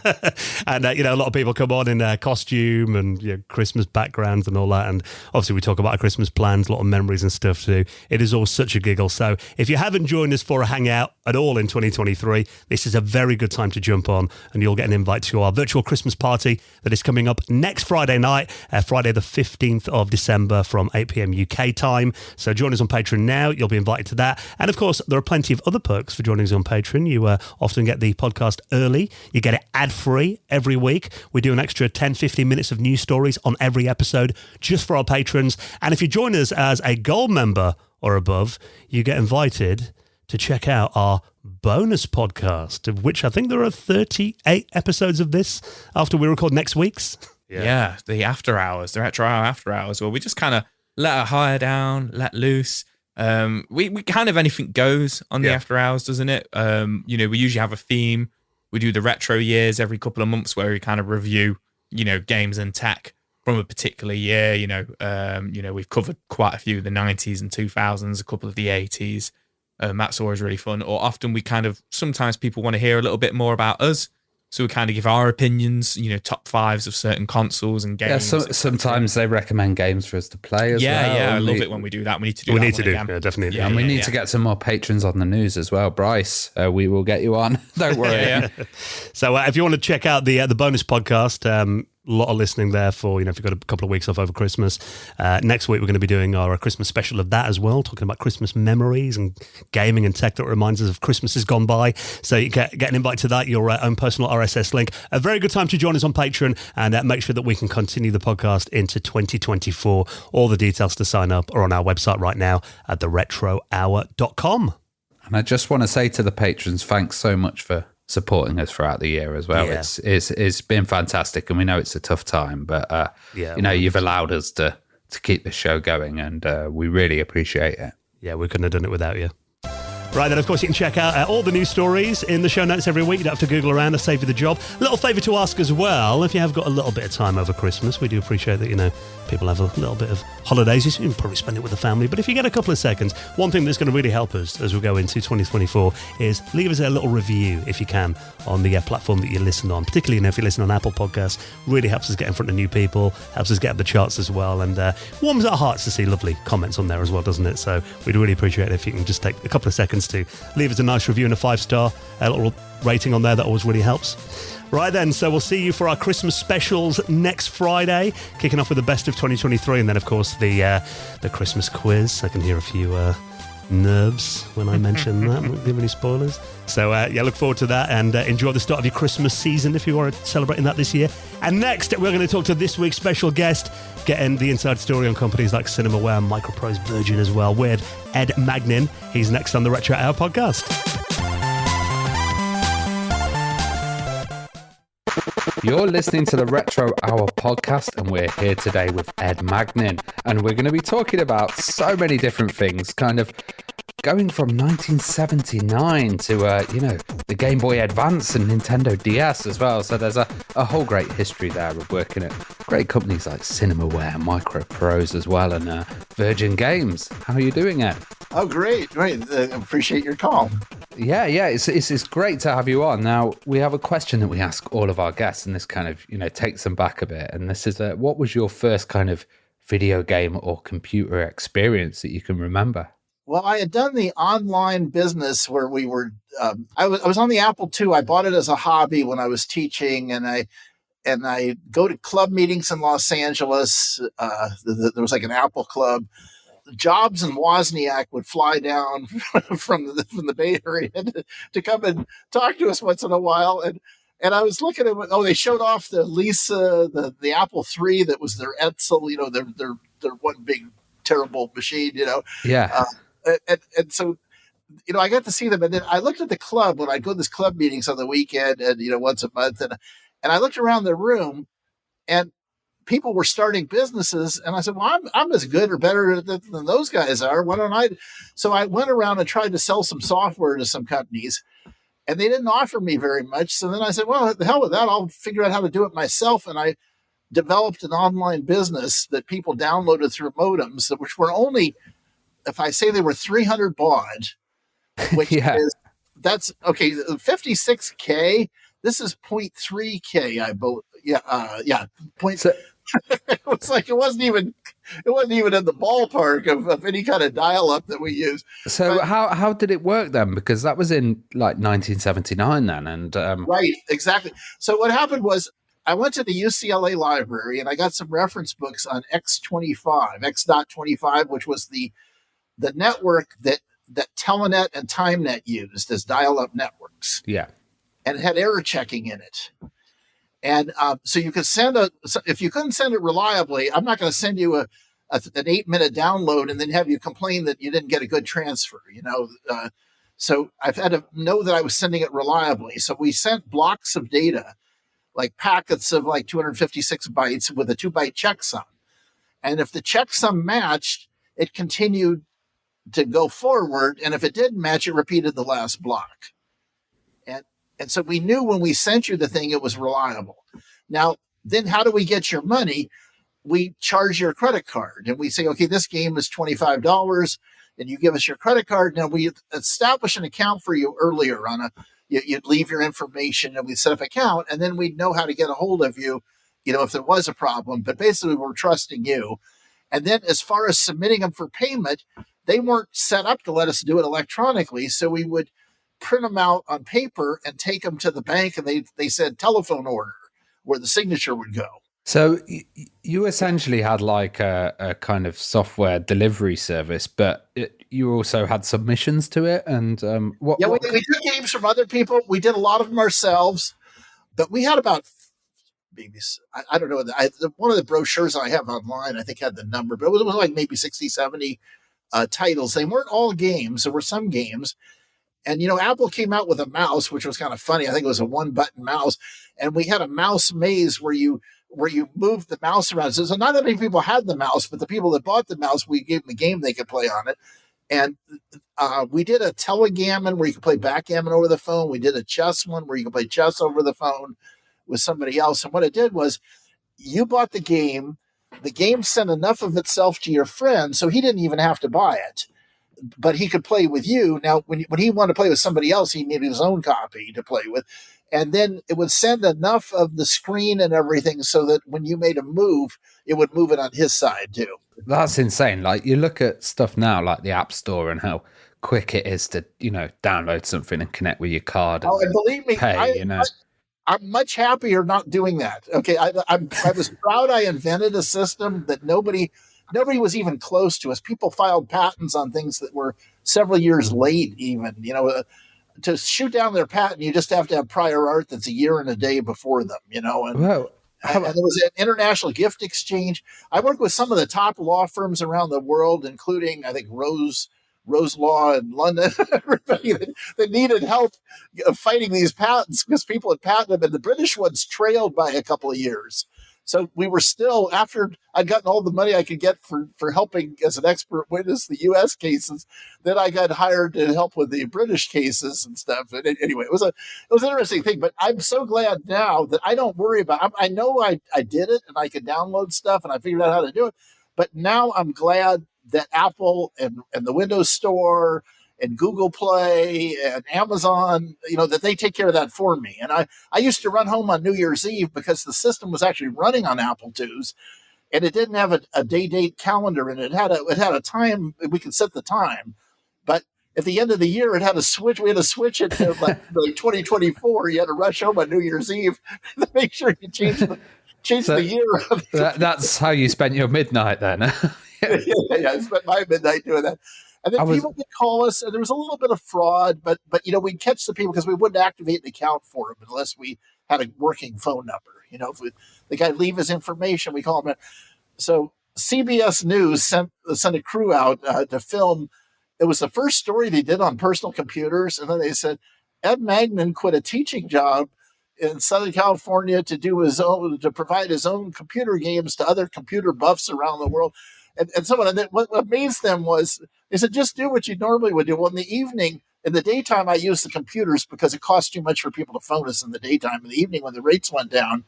And a lot of people come on in costume and Christmas backgrounds and all that. And obviously, we talk about our Christmas plans, a lot of memories and stuff to do. It is all such a giggle. So if you haven't joined us for a hangout at all in 2023, this is a very good time to jump on, and you'll get an invite to our virtual Christmas party that is coming up next Friday night, Friday the 15th of December from 8 p.m. UK time. So join us on Patreon now. You'll be invited to that. And of course, there are plenty of other perks for joining us on Patreon. You often get the podcast early. You get it ad-free every week. We do an extra 10-15 minutes of news stories on every episode just for our patrons. And if you join us as a gold member or above, you get invited to check out our bonus podcast, of which I think there are 38 episodes of this after we record next week's. Yeah, the after hours, the Retro Hour after hours, where we just kind of let our hair down, let loose. We kind of anything goes on the after hours, doesn't it? We usually have a theme. We do the retro years every couple of months where we kind of review, games and tech from a particular year. We've covered quite a few of the 90s and 2000s, a couple of the 80s. That's always really fun. Or often sometimes people want to hear a little bit more about us. So we kind of give our opinions, top fives of certain consoles and games. Yeah, sometimes they recommend games for us to play as well. Yeah, I love it when we do that. We need to do that again. Yeah, definitely. And we need to get some more patrons on the news as well. Bryce, we will get you on. Don't worry. So if you want to check out the bonus podcast, a lot of listening there for, if you've got a couple of weeks off over Christmas. Next week, we're going to be doing our Christmas special of that as well, talking about Christmas memories and gaming and tech that reminds us of Christmas has gone by. So you get an invite to that, your own personal RSS link. A very good time to join us on Patreon and make sure that we can continue the podcast into 2024. All the details to sign up are on our website right now at theretrohour.com. And I just want to say to the patrons, thanks so much for supporting us throughout the year as well. It's been fantastic, and we know it's a tough time, but you've allowed us to keep the show going, and we really appreciate it. Yeah, we couldn't have done it without you. Right, then, of course, you can check out all the news stories in the show notes every week. You don't have to Google around to save you the job. Little favour to ask as well, if you have got a little bit of time over Christmas, we do appreciate that, people have a little bit of holidays. You can probably spend it with the family. But if you get a couple of seconds, one thing that's going to really help us as we go into 2024 is leave us a little review, if you can, on the platform that you listen on. Particularly, if you listen on Apple Podcasts, really helps us get in front of new people, helps us get up the charts as well, and warms our hearts to see lovely comments on there as well, doesn't it? So we'd really appreciate it if you can just take a couple of seconds to leave us a nice review and a 5-star, a little rating on there. That always really helps. Right then, so we'll see you for our Christmas specials next Friday, kicking off with the best of 2023, and then of course the Christmas quiz. I can hear a few nerves when I mention that. I won't give any spoilers. So look forward to that, and enjoy the start of your Christmas season if you are celebrating that this year. And next, we're going to talk to this week's special guest, getting the inside story on companies like Cinemaware and MicroProse Virgin as well, with Ed Magnin. He's next on the Retro Hour podcast. You're listening to the Retro Hour podcast, and we're here today with Ed Magnin, and we're going to be talking about so many different things, kind of going from 1979 to, the Game Boy Advance and Nintendo DS as well. So there's a whole great history there of working at great companies like Cinemaware and MicroProse as well, and Virgin Games. How are you doing, Ed? Oh, great. Appreciate your call. Yeah. It's great to have you on. Now, we have a question that we ask all of our guests, and this kind of, takes them back a bit. And this is, what was your first kind of video game or computer experience that you can remember? Well, I had done the online business where we were. I was on the Apple II. I bought it as a hobby when I was teaching, and I go to club meetings in Los Angeles. There was like an Apple club. Jobs and Wozniak would fly down from the Bay Area to come and talk to us once in a while, and I was looking at they showed off the Lisa the Apple III that was their Edsel, their one big terrible machine, Yeah. and so I got to see them, and then I looked at the club when I go to these club meetings on the weekend, and once a month, and I looked around the room, and people were starting businesses, and I said, well, I'm as good or better than those guys are. Why don't I? So I went around and tried to sell some software to some companies, and they didn't offer me very much. So then I said, well, the hell with that. I'll figure out how to do it myself. And I developed an online business that people downloaded through modems, which were only, if I say they were 300 baud, which is, that's okay. 56K. This is 0.3K. So, It was like it wasn't even in the ballpark of any kind of dial-up that we use. So how did it work then? Because that was in like 1979 then, and Right, exactly. So what happened was I went to the UCLA library and I got some reference books on X.25, which was the network that Telenet and TimeNet used as dial-up networks. Yeah, and it had error checking in it. And so you could if you couldn't send it reliably, I'm not going to send you an 8-minute download and then have you complain that you didn't get a good transfer, So I've had to know that I was sending it reliably. So we sent blocks of data, like packets of like 256 bytes with a 2-byte checksum. And if the checksum matched, it continued to go forward. And if it didn't match, it repeated the last block. And so we knew when we sent you the thing, it was reliable. Now, then how do we get your money? We charge your credit card and we say, okay, this game is $25 and you give us your credit card. Now we establish an account for you earlier you'd leave your information and we set up an account, and then we'd know how to get a hold of you, if there was a problem. But basically we're trusting you. And then as far as submitting them for payment, they weren't set up to let us do it electronically. So we would print them out on paper and take them to the bank, and they said telephone order where the signature would go. So you essentially had like a kind of software delivery service, but you also had submissions to it. And we took games from other people. We did a lot of them ourselves, but we had about maybe, I don't know, one of the brochures I have online, I think had the number, but it was like maybe 60, 70 titles. They weren't all games. There were some games. And, Apple came out with a mouse, which was kind of funny. I think it was a 1-button mouse. And we had a mouse maze where you moved the mouse around. So not that many people had the mouse, but the people that bought the mouse, we gave them a game they could play on it. And we did a telegammon where you could play backgammon over the phone. We did a chess one where you could play chess over the phone with somebody else. And what it did was you bought the game sent enough of itself to your friend, so he didn't even have to buy it. But he could play with you. Now, when he wanted to play with somebody else, he needed his own copy to play with. And then it would send enough of the screen and everything so that when you made a move, it would move it on his side too. That's insane. Like you look at stuff now, like the App Store, and how quick it is to, download something and connect with your card. And believe me, I'm much happier not doing that. Okay, I was proud I invented a system that nobody was even close to us. People filed patents on things that were several years late even. To shoot down their patent, you just have to have prior art that's a year and a day before them, And there was an international gift exchange. I worked with some of the top law firms around the world, including, I think, Rose Law in London, everybody that needed help fighting these patents because people had patented them, and the British ones trailed by a couple of years. So we were still, after I'd gotten all the money I could get for helping as an expert witness the U.S. cases, then I got hired to help with the British cases and stuff. And anyway, it was an interesting thing. But I'm so glad now that I don't worry about. I know I did it and I could download stuff and I figured out how to do it. But now I'm glad that Apple and the Windows Store and Google Play and Amazon, that they take care of that for me. And I used to run home on New Year's Eve because the system was actually running on Apple IIs, and it didn't have a date calendar in it. It had a time, we could set the time, but at the end of the year, it had a switch. We had to switch it to like 2024. You had to rush home on New Year's Eve to make sure you change the year. That's how you spent your midnight then. Yeah, I spent my midnight doing that. And then people would call us, and there was a little bit of fraud, but we'd catch the people because we wouldn't activate an account for them unless we had a working phone number. If the guy leave his information, we call him in. So CBS News sent a crew out to film. It was the first story they did on personal computers, and then they said Ed Magnin quit a teaching job in Southern California to provide his own computer games to other computer buffs around the world. And what amazed them was they said, just do what you normally would do. Well, in the daytime, I use the computers because it costs too much for people to phone us in the daytime. In the evening, when the rates went down,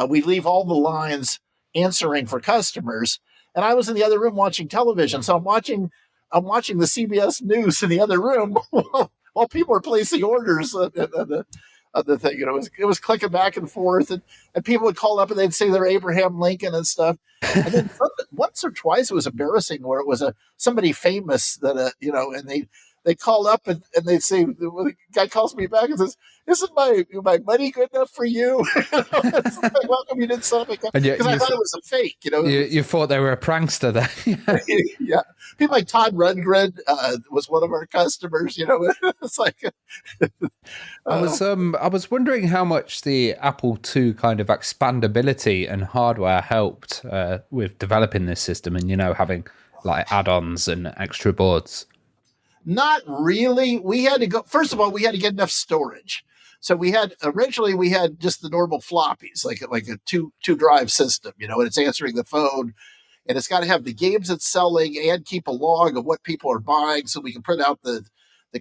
we leave all the lines answering for customers. And I was in the other room watching television. So I'm watching the CBS News in the other room while people are placing orders of the thing. It was clicking back and forth, and people would call up and they'd say they're Abraham Lincoln and stuff. And then once or twice it was embarrassing where it was somebody famous that and they called up and they'd say, the guy calls me back and says, "Isn't my money good enough for you?" It's like, how come you didn't set up a company? Because I thought it was a fake. You thought they were a prankster then. Yeah. People like Todd Rundgren was one of our customers. It's like I was wondering how much the Apple II kind of expandability and hardware helped with developing this system and having like add-ons and extra boards. Not really. We had to go. First of all, we had to get enough storage. So originally we had just the normal floppies, like a two drive system, and it's answering the phone, and it's got to have the games it's selling and keep a log of what people are buying, so we can print out the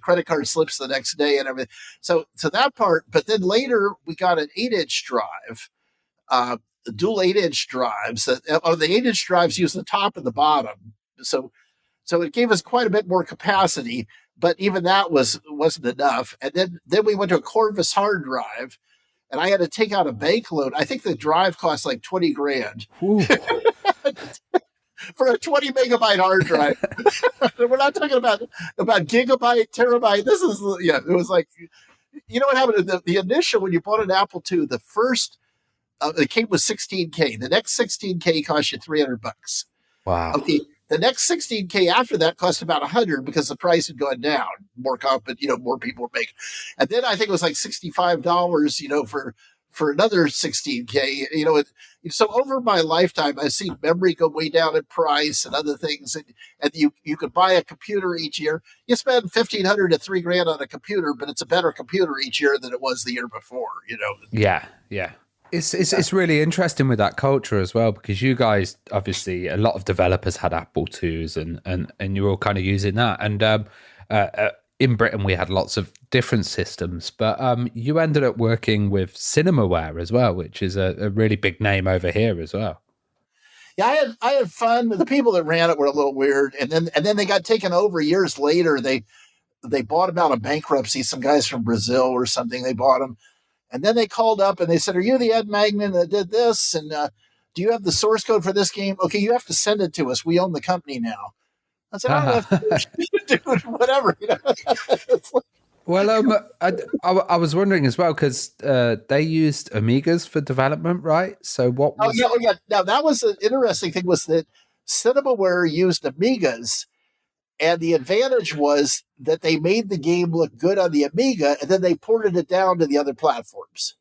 credit card slips the next day and everything. So that part. But then later we got an 8-inch drive, dual 8-inch drives. The 8-inch drives use the top and the bottom. So it gave us quite a bit more capacity, but even that wasn't enough. And then we went to a Corvus hard drive, and I had to take out a bank loan. I think the drive cost like $20,000 for a 20 megabyte hard drive. We're not talking about gigabyte, terabyte. This is it was like, what happened? The initial, when you bought an Apple II, the first it came with 16K. The next 16K cost you $300. Wow. Okay. The next 16K after that cost about $100 because the price had gone down. More people were making. And then I think it was like $65, for another 16K. So over my lifetime, I've seen memory go way down in price and other things. And you could buy a computer each year. You spend $1,500 to $3,000 on a computer, but it's a better computer each year than it was the year before. Yeah. It's really interesting with that culture as well, because you guys, obviously, a lot of developers had Apple IIs and you're all kind of using that. And in Britain, we had lots of different systems, but you ended up working with Cinemaware as well, which is a really big name over here as well. Yeah, I had fun. The people that ran it were a little weird, and then they got taken over years later. They bought them out of bankruptcy. Some guys from Brazil or something. They bought them. And then they called up and they said, "Are you the Ed Magnin that did this? And do you have the source code for this game? Okay, you have to send it to us. We own the company now." I said, "I don't have to do whatever." Well, I was wondering as well, because they used Amigas for development, right? So what was... Oh, yeah. Now, that was an interesting thing, was that Cinemaware used Amigas. And the advantage was that they made the game look good on the Amiga, and then they ported it down to the other platforms.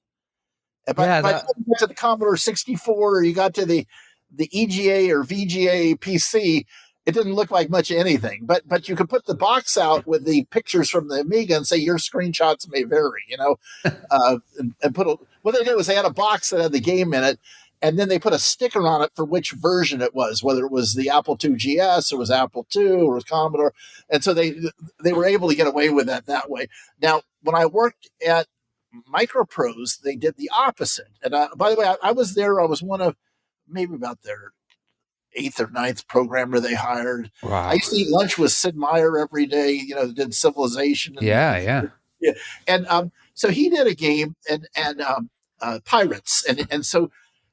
And by the time you got to the Commodore 64, or you got to the EGA or VGA PC, it didn't look like much of anything. But you could put the box out with the pictures from the Amiga and say your screenshots may vary, and put what they did was they had a box that had the game in it. And then they put a sticker on it for which version it was, whether it was the Apple II GS or was Apple II or was Commodore. And so they were able to get away with that way. Now, when I worked at MicroProse, they did the opposite. And by the way, I was there. I was one of maybe about their 8th or ninth programmer they hired. Wow. I used to eat lunch with Sid Meier every day, did Civilization. Yeah. And so he did a game and Pirates. And so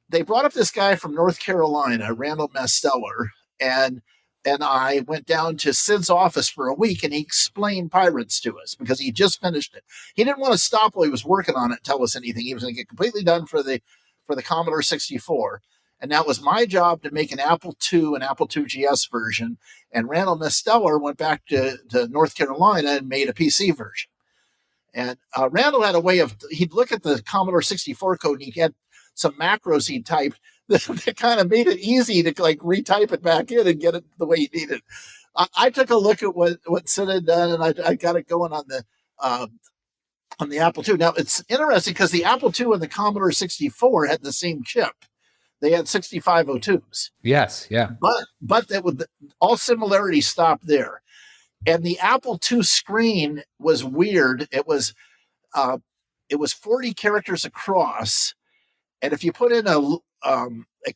they brought up this guy from North Carolina, Randall Masteller, and I went down to Sid's office for a week, and he explained Pirates to us because he just finished it. He didn't want to stop while he was working on it, tell us anything. He was going to get completely done for the Commodore 64. And that was my job to make an Apple II and Apple II GS version. And Randall Masteller went back to North Carolina and made a PC version. And Randall had a way he'd look at the Commodore 64 code, and he had some macros he typed that kind of made it easy to like retype it back in and get it the way he needed. I took a look at what Sid had done, and I got it going on the Apple II. Now it's interesting because the Apple II and the Commodore 64 had the same chip. They had 6502s. Yes, yeah. But all similarities stopped there. And the Apple II screen was weird. It was 40 characters across, and if you put in a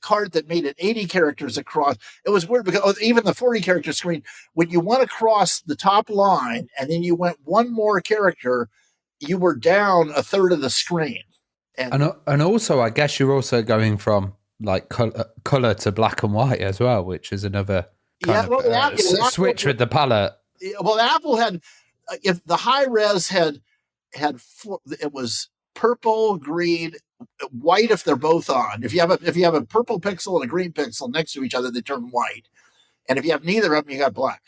card that made it 80 characters across, it was weird because even the 40 character screen, when you went across the top line and then you went one more character, you were down a third of the screen. And also, I guess you're also going from like color to black and white as well, which is another switch with the palette. Well, Apple had, if the high res had it was purple, green, white if they're both on. If you have a purple pixel and a green pixel next to each other, they turn white. And if you have neither of them, you got black.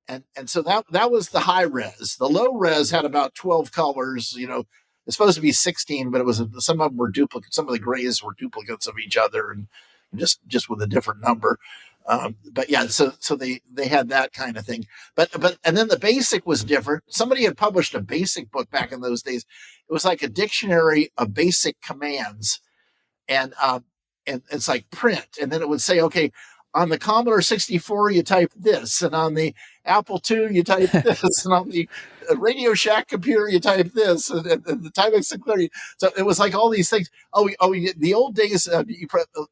And so that was the high res. The low res had about 12 colors. It's supposed to be 16, but some of them were duplicate. Some of the grays were duplicates of each other, and just with a different number. But yeah, so they had that kind of thing. But and then the basic was different. Somebody had published a basic book back in those days. It was like a dictionary of basic commands, and it's like print, and then it would say, okay, on the Commodore 64 you type this, and on the Apple II you type this, and on the Radio Shack computer you type this, and the Timex Sinclair. So it was like all these things. The old days,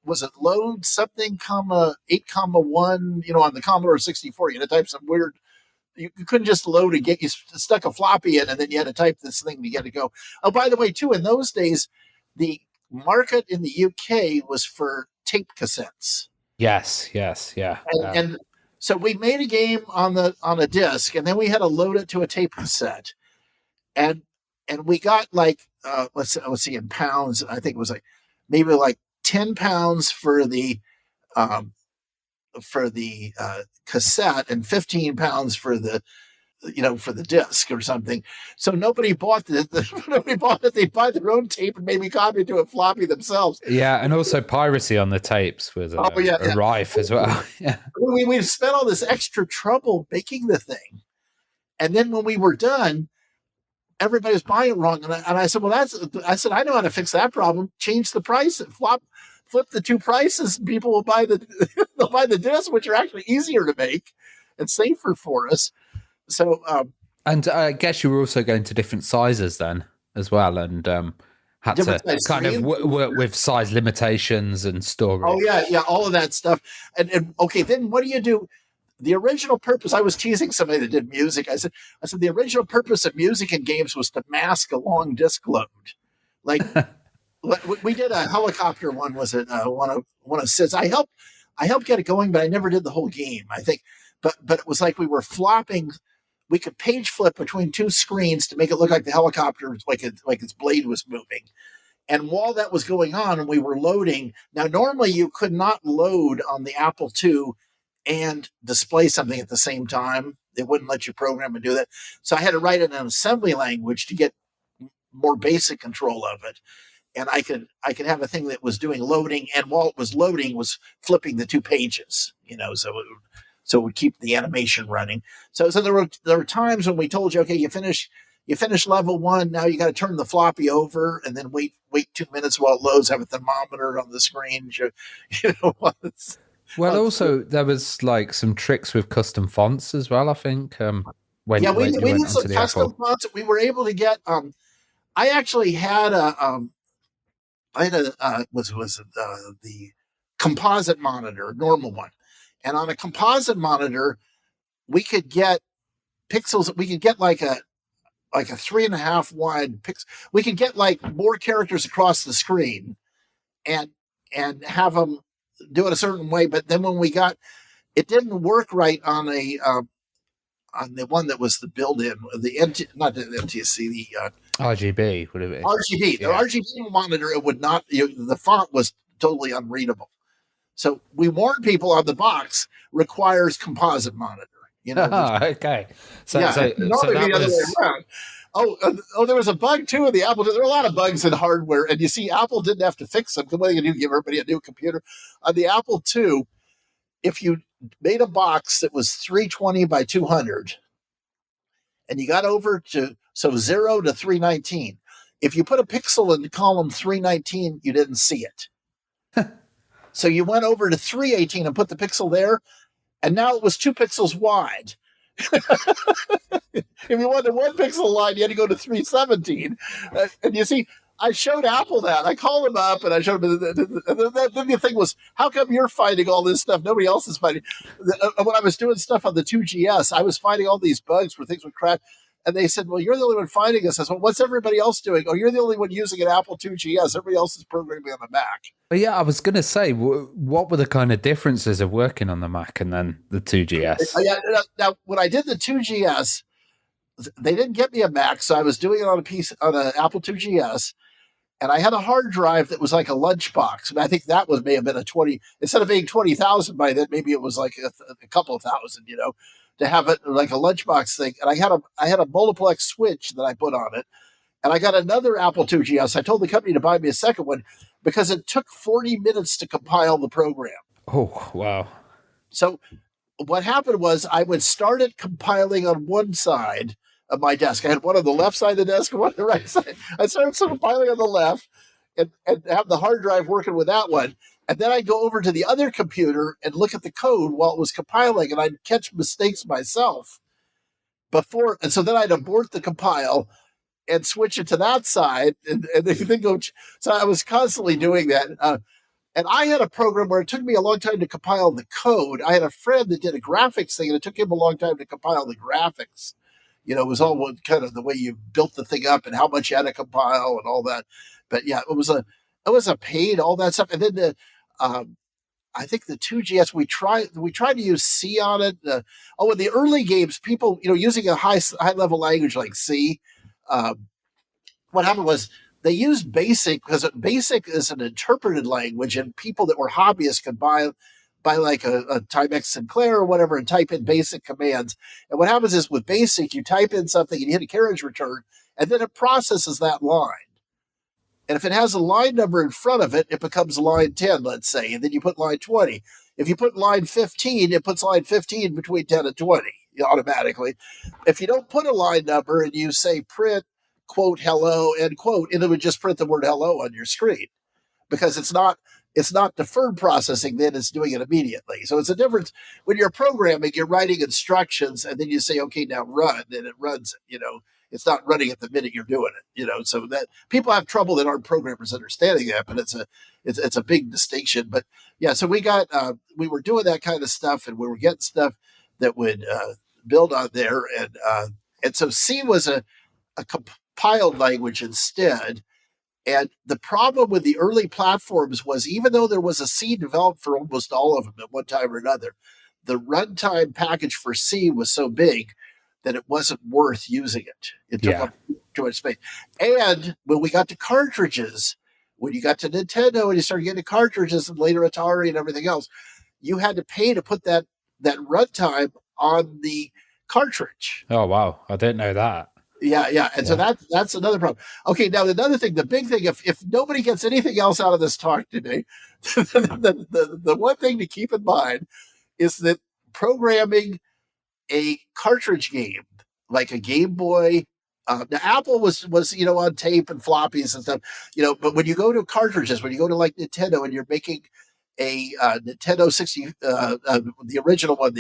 was it load something, 8,1, on the Commodore 64, you had to type some weird, you couldn't just load and you stuck a floppy in, and then you had to type this thing to get it go. Oh, by the way, too, in those days, the market in the UK was for tape cassettes. Yes, yeah. And so we made a game on a disc, and then we had to load it to a tape cassette, and we got like let's see in pounds. I think it was maybe 10 pounds for the cassette and 15 pounds for the disc or something. So nobody bought nobody bought it. They buy their own tape and maybe copy it to a floppy themselves. Yeah, and also piracy on the tapes was rife as well. Yeah. We spent all this extra trouble making the thing, and then when we were done, everybody was buying it wrong. And I said, I know how to fix that problem. Change the price, flip the two prices, and people will buy they'll buy the disc, which are actually easier to make and safer for us. So, and I guess you were also going to different sizes then as well, and had to kind of work with size limitations and storage. Oh yeah, all of that stuff. And okay, then what do you do? The original purpose, I was teasing somebody that did music. I said the original purpose of music in games was to mask a long disc load. Like we did a helicopter one. Was it one of Sid's? I helped get it going, but I never did the whole game. I think, but it was like we were flopping. We could page flip between two screens to make it look like the helicopter, like its blade was moving. And while that was going on, and we were loading. Now, normally you could not load on the Apple II and display something at the same time. They wouldn't let you program and do that. So I had to write it in an assembly language to get more basic control of it. And I could have a thing that was doing loading, and while it was loading, was flipping the two pages. So it would keep the animation running. So there were times when we told you, okay, you finish level 1, now you got to turn the floppy over and then wait 2 minutes while it loads. Have a thermometer on the screen. Well, also there was like some tricks with custom fonts as well. I think. We did some custom fonts. We were able to get. I actually had the composite monitor, normal one. And on a composite monitor, we could get pixels. We could get like a 3.5 wide pixel. We could get like more characters across the screen, and have them do it a certain way. But then when it didn't work right on the one that was the built-in, not the MTSC, the RGB would have been. RGB. The RGB monitor, it would not. The font was totally unreadable. So we warned people on the box requires composite monitor. Okay. So normally that the other way was. around. There was a bug too in the Apple. There were a lot of bugs in hardware, and you see, Apple didn't have to fix them. What are you going to do? Give everybody a new computer? On the Apple II, if you made a box that was 320 by 200, and you got over to 0 to 319, if you put a pixel in column 319, you didn't see it. So you went over to 318 and put the pixel there, and now it was 2 pixels wide. If you wanted 1 pixel line, you had to go to 317. And you see, I showed Apple that. I called them up and I showed them. Then the thing was, how come you're finding all this stuff? Nobody else is finding. When I was doing stuff on the 2GS, I was finding all these bugs where things would crash. And they said, well, you're the only one finding us. I said, well, what's everybody else doing? Oh, you're the only one using an Apple 2GS. Everybody else is programming on the Mac. But yeah, I was going to say, what were the kind of differences of working on the Mac and then the 2GS? Now, when I did the 2GS, they didn't get me a Mac, so I was doing it on an Apple 2GS, and I had a hard drive that was like a lunchbox. And I think that may have been a 20, instead of being 20,000 by then, maybe it was like a couple of thousand, to have it like a lunchbox thing. And I had a multiplex switch that I put on it. And I got another Apple 2GS. I told the company to buy me a second one because it took 40 minutes to compile the program. Oh, wow. So what happened was I would start it compiling on one side of my desk. I had one on the left side of the desk and one on the right side. I started compiling on the left and have the hard drive working with that one. And then I'd go over to the other computer and look at the code while it was compiling, and I'd catch mistakes myself before. And so then I'd abort the compile and switch it to that side. And then go. So I was constantly doing that. And I had a program where it took me a long time to compile the code. I had a friend that did a graphics thing, and it took him a long time to compile the graphics. It was all kind of the way you built the thing up and how much you had to compile and all that. But yeah, it was a pain, all that stuff. And then I think the 2GS, we tried to use C on it. In the early games, people, using a high level language like C, what happened was they used BASIC because BASIC is an interpreted language, and people that were hobbyists could buy like a Timex Sinclair or whatever and type in BASIC commands. And what happens is with BASIC, you type in something and you hit a carriage return, and then it processes that line. And if it has a line number in front of it, it becomes line 10, let's say, and then you put line 20. If you put line 15, it puts line 15 between 10 and 20 automatically. If you don't put a line number and you say print, quote, hello, end quote, and it would just print the word hello on your screen because it's not deferred processing, then it's doing it immediately. So it's a difference when you're programming, you're writing instructions and then you say, okay, now run, and it runs it, It's not running at the minute you're doing it, so that people have trouble that aren't programmers understanding that, but it's a big distinction. But yeah, so we were doing that kind of stuff, and we were getting stuff that would build on there. And so C was a compiled language instead. And the problem with the early platforms was, even though there was a C developed for almost all of them at one time or another, the runtime package for C was so big that it wasn't worth using it. It took up too much space. And when we got to cartridges, when you got to Nintendo and you started getting cartridges and later Atari and everything else, you had to pay to put that runtime on the cartridge. Oh, wow. I didn't know that. Yeah. And so that's another problem. Okay, now another thing, the big thing, if nobody gets anything else out of this talk today, the one thing to keep in mind is that programming a cartridge game like a Game Boy, now Apple was on tape and floppies and stuff, but when you go to cartridges, when you go to like Nintendo and you're making a Nintendo 60, the original one,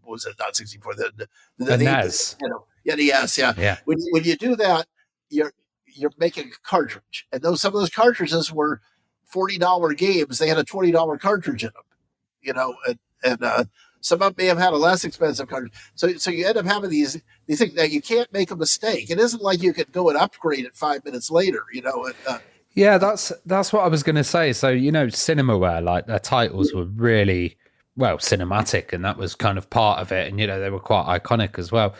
what was it, not 64, the NES. Yeah. When you do that, you're making a cartridge, and some of those cartridges were $40 games, they had a $20 cartridge in them, and some of them may have had a less expensive cartridge. So you end up having these things that you can't make a mistake. It isn't like you could go and upgrade it 5 minutes later, Yeah, that's what I was going to say. So, Cinemaware, like their titles were really, cinematic, and that was kind of part of it. And, they were quite iconic as well.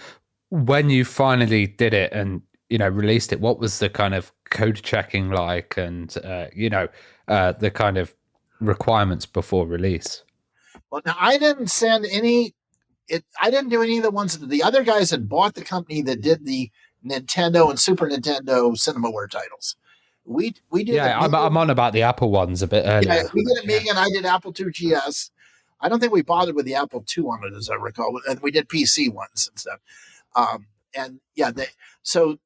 When you finally did it and, released it, what was the kind of code checking like and, the kind of requirements before release? Well, now I didn't send any. I didn't do any of the ones that the other guys had bought the company that did the Nintendo and Super Nintendo Cinemaware titles. We did. Yeah, I'm on about the Apple ones a bit earlier. Yeah, we did Amiga, and I did Apple II GS. I don't think we bothered with the Apple II on it, as I recall, and we did PC ones and stuff. So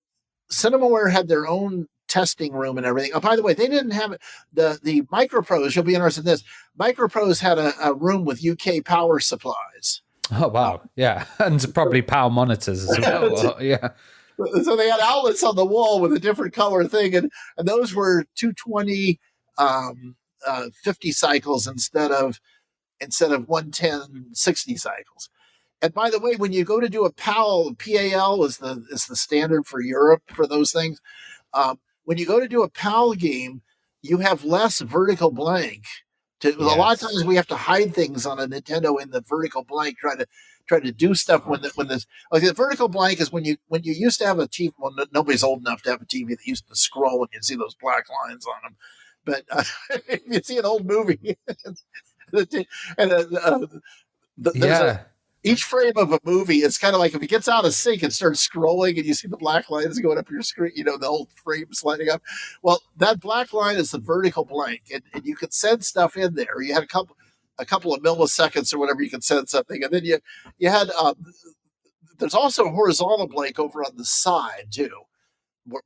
Cinemaware had their own testing room and everything. Oh, by the way, they didn't have the MicroProse. You'll be interested in this. MicroProse had a room with UK power supplies. Oh wow, yeah, and probably PAL monitors as well. Yeah. So they had outlets on the wall with a different color thing, and those were 220 50 cycles instead of 110 60 cycles. And by the way, when you go to do a PAL is the standard for Europe for those things. When you go to do a PAL game, you have less vertical blank. A lot of times we have to hide things on a Nintendo in the vertical blank, try to do stuff the vertical blank is when you used to have a TV. Well, nobody's old enough to have a TV that used to scroll and you'd see those black lines on them. But if you see an old movie, each frame of a movie, it's kind of like if it gets out of sync, it starts scrolling and you see the black lines going up your screen, the old frame sliding up. Well, that black line is the vertical blank, and you could send stuff in there. You had a couple of milliseconds or whatever, you could send something. And then you had, there's also a horizontal blank over on the side too, where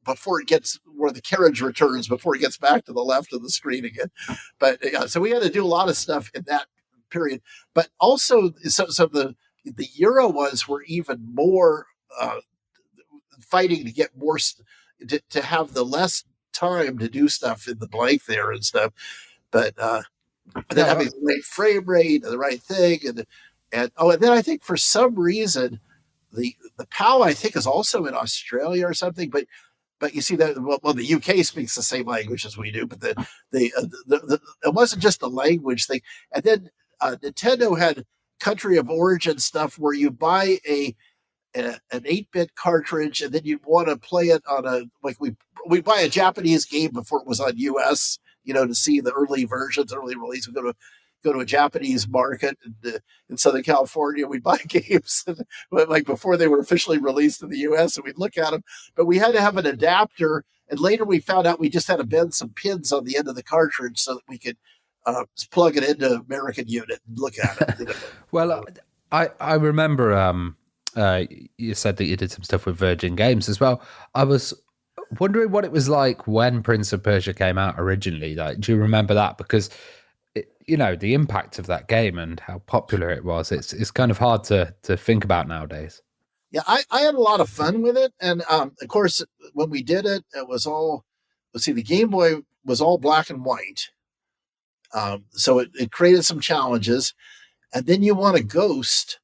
the carriage returns before it gets back to the left of the screen again. But so we had to do a lot of stuff in that period. But also, so the Euro ones were even more fighting to get more, to have the less time to do stuff in the blank there and stuff. But then having the right frame rate and the right thing, and then I think for some reason the PAL I think is also in Australia or something, but you see that the UK speaks the same language as we do, but it wasn't just the language thing. And then Nintendo had country of origin stuff where you buy an 8-bit cartridge and then you want to play it on we buy a Japanese game before it was on US, to see the early versions, early release. We go to a Japanese market in Southern California. We'd buy games before they were officially released in the US, and we'd look at them. But we had to have an adapter, and later we found out we just had to bend some pins on the end of the cartridge so that we could plug it into American unit and look at it. Well, I remember you said that you did some stuff with Virgin Games as well. I was wondering what it was like when Prince of Persia came out originally. Like, do you remember that? Because the impact of that game and how popular it was, it's kind of hard to think about nowadays. Yeah, I had a lot of fun with it. And of course, when we did it, it was all, the Game Boy was all black and white. So it created some challenges. And then you want a Ghost,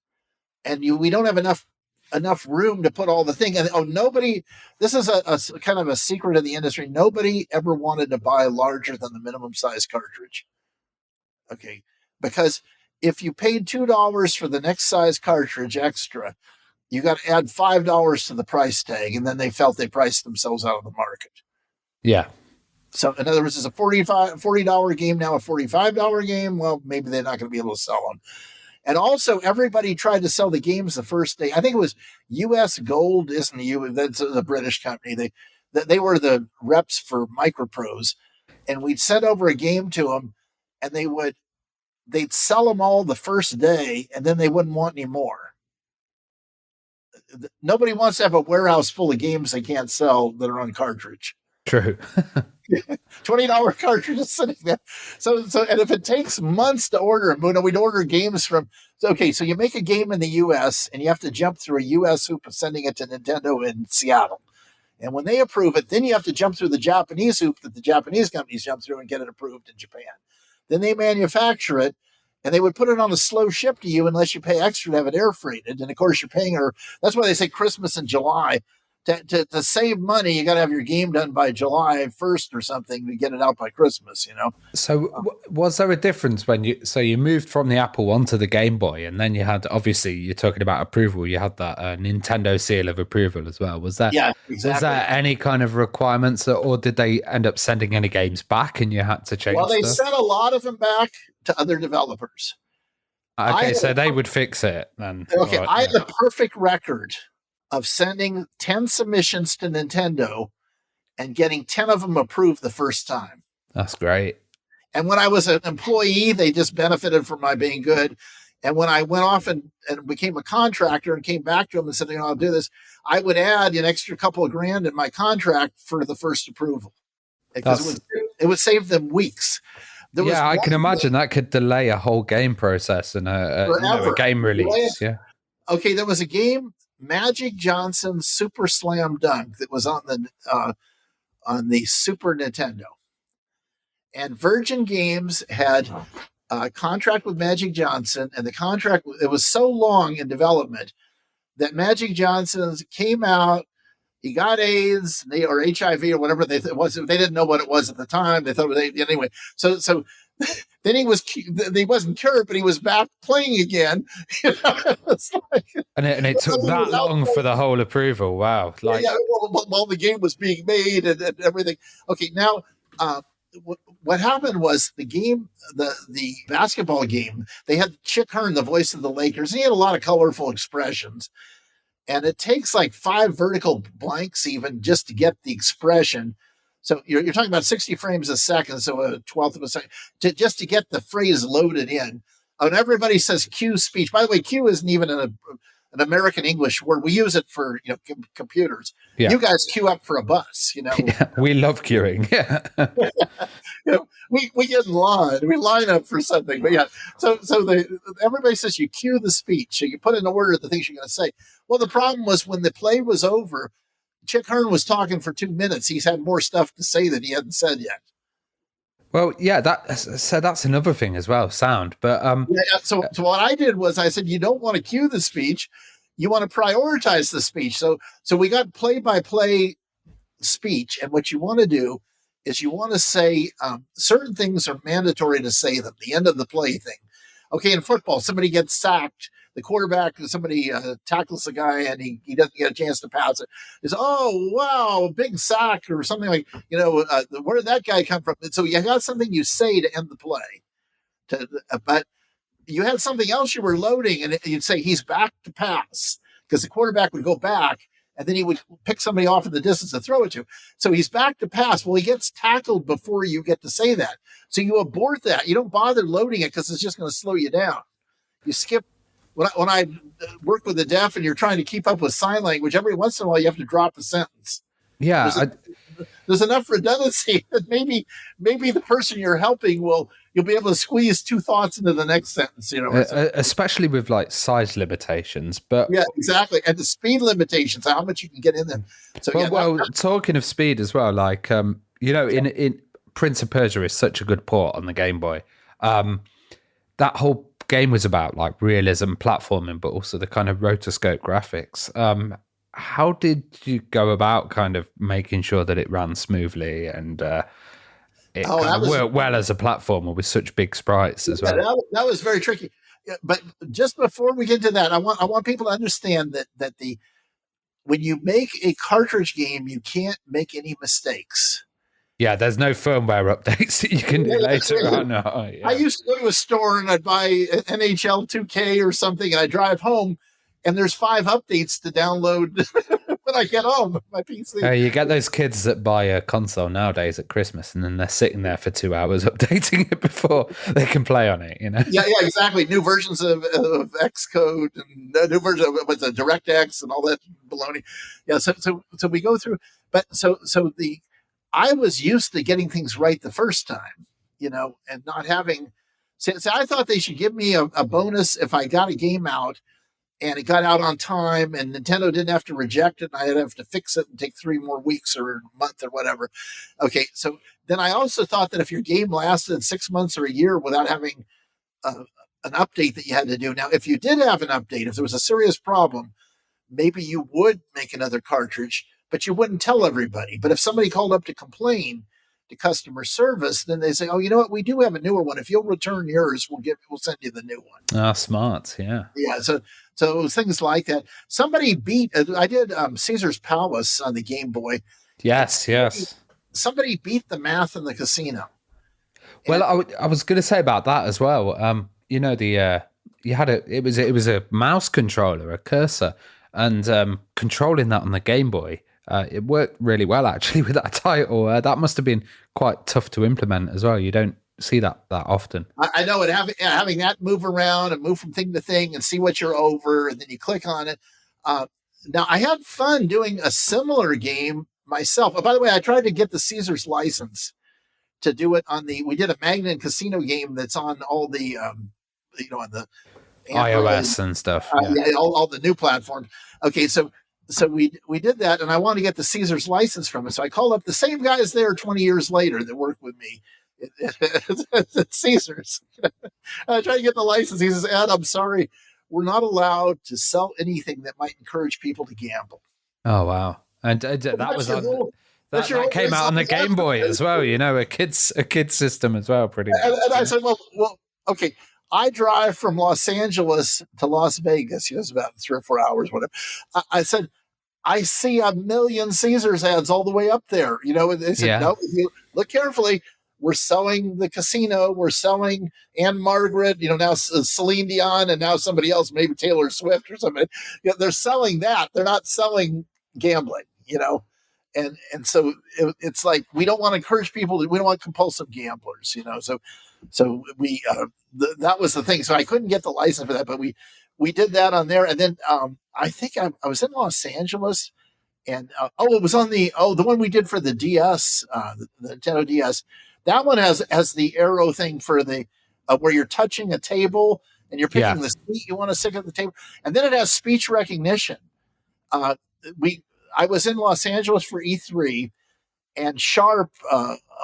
and we don't have enough room to put all the thing. And nobody, this is a kind of a secret of the industry. Nobody ever wanted to buy larger than the minimum size cartridge. Okay. Because if you paid $2 for the next size cartridge extra, you got to add $5 to the price tag. And then they felt they priced themselves out of the market. Yeah. So in other words, it's a $40 game, now a $45 game. Well, maybe they're not going to be able to sell them. And also, everybody tried to sell the games the first day. I think it was US Gold, isn't it? That's a British company. They were the reps for MicroProse, and we'd send over a game to them, and they'd sell them all the first day, and then they wouldn't want any more. Nobody wants to have a warehouse full of games they can't sell that are on cartridge. True. $20 cartridges sitting there. So, and if it takes months to order them, we'd order games from. So you make a game in the U.S. and you have to jump through a U.S. hoop of sending it to Nintendo in Seattle, And when they approve it, then you have to jump through the Japanese hoop that the Japanese companies jump through and get it approved in Japan. Then they manufacture it, and they would put it on a slow ship to you unless you pay extra to have it air freighted. And of course, you're paying her. That's why they say Christmas in July. To save money, you got to have your game done by July 1st or something to get it out by Christmas, you know? So was there a difference when you moved from the Apple One to the Game Boy, and then you had, obviously you're talking about approval, you had that Nintendo seal of approval as well. Was there, yeah, exactly. Was there any kind of requirements, or did they end up sending any games back and you had to change? Well, they stuff? sent a lot of them back to other developers. Okay, so they would fix it then. Okay, right, I had the perfect record of sending 10 submissions to Nintendo and getting 10 of them approved the first time. That's great. And when I was an employee, they just benefited from my being good. And when I went off and became a contractor and came back to them and said, I'll do this, I would add an extra couple of grand in my contract for the first approval. Because it would save them weeks. I can imagine that could delay a whole game process and a game release. Yeah. Okay, there was a game, Magic Johnson's Super Slam Dunk, that was on the Super Nintendo. And Virgin Games had a contract with Magic Johnson, and the contract, it was so long in development that Magic Johnson came out, he got AIDS or HIV or whatever they didn't know what it was at the time. They thought anyway. So then he wasn't cured, but he was back playing again. And it took that long for the whole approval. Wow! While the game was being made and everything. Okay, now what happened was the game, the basketball game. They had Chick Hearn, the voice of the Lakers. And he had a lot of colorful expressions. And it takes like 5 vertical blanks even just to get the expression. So you're talking about 60 frames a second, so a 1/12 of a second, just to get the phrase loaded in. And everybody says cue speech. By the way, cue isn't even an American English word. We use it for computers. Yeah. You guys queue up for a bus. Yeah, we love queuing. Yeah. We get in line. We line up for something. But yeah, so everybody says you cue the speech. So you put in the order of the things you're going to say. Well, the problem was when the play was over, Chick Hearn was talking for 2 minutes. He's had more stuff to say that he hadn't said yet. Well, yeah, that's another thing as well, sound. But so what I did was I said, you don't want to cue the speech, you want to prioritize the speech. So we got play-by-play speech, and what you want to do is you want to say certain things are mandatory to say them. The end of the play thing. Okay, in football, somebody gets sacked. The quarterback, somebody tackles the guy, and he doesn't get a chance to pass it. It's, oh, wow, big sack, or something like, where did that guy come from? And so you got something you say to end the play. But you had something else you were loading, and you'd say, he's back to pass, because the quarterback would go back, and then he would pick somebody off in the distance to throw it to. So he's back to pass. Well, he gets tackled before you get to say that. So you abort that. You don't bother loading it because it's just going to slow you down. You skip. When I work with the deaf and you're trying to keep up with sign language, every once in a while you have to drop a sentence. Yeah. There's enough redundancy that maybe the person you're helping you'll be able to squeeze 2 thoughts into the next sentence, especially with like size limitations. But yeah, exactly. And the speed limitations, how much you can get in there. So talking of speed as well, like in Prince of Persia is such a good port on the Game Boy. That whole game was about like realism, platforming, but also the kind of rotoscope graphics. How did you go about kind of making sure that it ran smoothly and it worked well as a platformer with such big sprites as well? That was very tricky. Yeah, but just before we get to that, I want people to understand that when you make a cartridge game, you can't make any mistakes. Yeah, there's no firmware updates that you can do later on. I used to go to a store and I'd buy NHL 2K or something, and I drive home, and there's 5 updates to download when I get home my PC. You get those kids that buy a console nowadays at Christmas, and then they're sitting there for 2 hours updating it before they can play on it. Yeah, exactly. New versions of Xcode and new version of the DirectX and all that baloney. Yeah, so we go through, but I was used to getting things right the first time, and not having. So I thought they should give me a bonus if I got a game out and it got out on time, and Nintendo didn't have to reject it. And I had to have to fix it and take 3 more weeks or a month or whatever. Okay, so then I also thought that if your game lasted 6 months or a year without having an update that you had to do. Now, if you did have an update, if there was a serious problem, maybe you would make another cartridge, but you wouldn't tell everybody. But if somebody called up to complain to customer service, then they say, "Oh, you know what? We do have a newer one. If you'll return yours, we'll send you the new one." Ah, smart. Yeah. Yeah. So it was things like that. Somebody beat. I did Caesar's Palace on the Game Boy. Yes. Somebody beat the math in the casino. Well, I was going to say about that as well. You know, you had it was a mouse controller, a cursor, and controlling that on the Game Boy, it worked really well actually with that title. That must have been quite tough to implement as well. You don't see that often. I know it. Having that move around and move from thing to thing and see what you're over, and then you click on it. Now, I had fun doing a similar game myself. Oh, by the way, I tried to get the Caesars license to do it on we did a Magnin casino game that's on all the, on the iOS and stuff. Yeah, all the new platforms. Okay, so we did that, and I wanted to get the Caesars license from it. So I called up the same guys there 20 years later that worked with me at Caesars. I tried to get the license. He says, "Ed, I'm sorry, we're not allowed to sell anything that might encourage people to gamble." Oh wow! And that was on. That came out on the Game Boy as well, a kid's system as well, pretty much. And I said, well, okay. I drive from Los Angeles to Las Vegas. It's about 3 or 4 hours, whatever. I said, I see a million Caesars ads all the way up there. And they said, no, look carefully. We're selling the casino. We're selling Anne Margaret, now Celine Dion, and now somebody else, maybe Taylor Swift or somebody. They're selling that. They're not selling gambling, And so it's like, we don't want to encourage people. We don't want compulsive gamblers, So we that was the thing. So I couldn't get the license for that, but we did that on there. And then I think I was in Los Angeles, and it was on the one we did for the DS, the Nintendo DS. That one has the arrow thing for the where you're touching a table and you're picking the seat you want to sit at the table, and then it has speech recognition. I was in Los Angeles for E3, and Sharp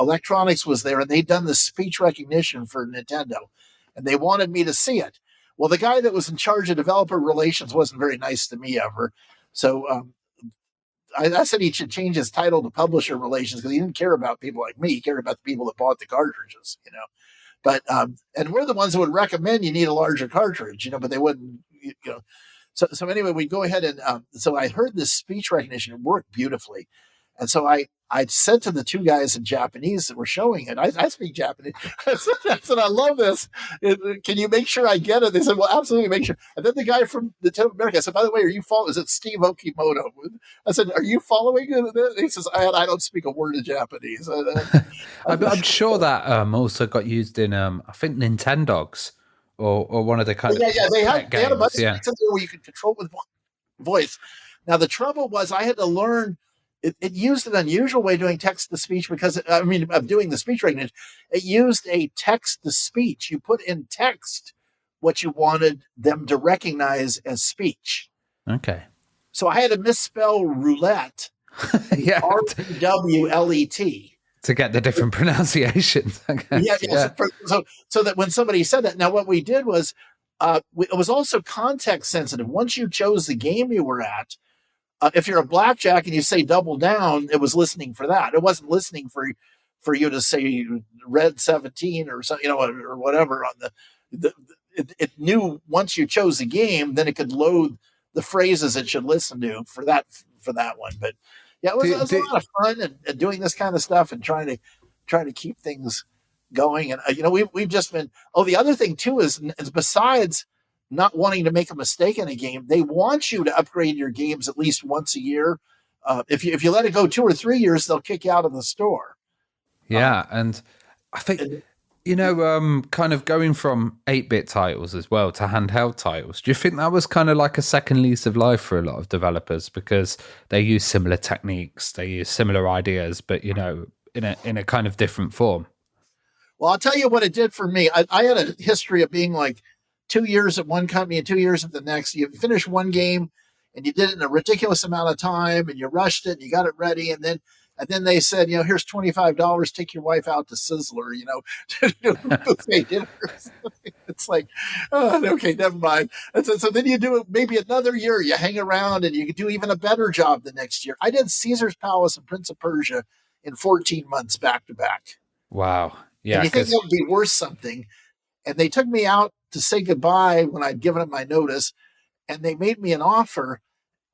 Electronics was there, and they'd done the speech recognition for Nintendo, and they wanted me to see it. Well, the guy that was in charge of developer relations wasn't very nice to me ever. So I said he should change his title to publisher relations, because he didn't care about people like me. He cared about the people that bought the cartridges, But and we're the ones that would recommend you need a larger cartridge, but they wouldn't, So anyway, we go ahead and so I heard this speech recognition. It worked beautifully. And so I said to the two guys in Japanese that were showing it, I speak Japanese. I said, I love this. Can you make sure I get it? They said, well, absolutely, make sure. And then the guy from Nintendo America, I said, by the way, are you following? Is it Steve Okimoto? I said, are you following it? He says, I don't speak a word of Japanese. I'm sure that also got used in, I think, Nintendogs. Or one of the kind of they had a bunch of things where you could control with voice. Now the trouble was I had to learn. It used an unusual way of doing text to speech because of doing the speech recognition. It used a text to speech. You put in text what you wanted them to recognize as speech. Okay. So I had to misspell roulette. RWLET. To get the different pronunciations. So that when somebody said that, now what we did was, it was also context sensitive. Once you chose the game you were at, if you're a blackjack and you say double down, it was listening for that. It wasn't listening for you to say red 17 or something, or whatever on it knew once you chose the game, then it could load the phrases it should listen to for that one. But yeah, it was a lot of fun and doing this kind of stuff and trying to keep things going. And we've just been. The other thing too is besides not wanting to make a mistake in a game, they want you to upgrade your games at least once a year. If you let it go 2 or 3 years, they'll kick you out of the store. Yeah, and I think kind of going from 8-bit titles as well to handheld titles. Do you think that was kind of like a second lease of life for a lot of developers because they use similar techniques, they use similar ideas, but in a kind of different form? Well, I'll tell you what it did for me. I had a history of being like 2 years at one company and 2 years at the next. You finish one game and you did it in a ridiculous amount of time and you rushed it and you got it ready. And then they said, here's $25, take your wife out to Sizzler, to do buffet dinner. It's like, oh, okay, never mind. And so then you do it maybe another year, you hang around and you do even a better job the next year. I did Caesar's Palace and Prince of Persia in 14 months back to back. Wow. Yeah. And you think that would be worth something. And they took me out to say goodbye when I'd given them my notice, and they made me an offer.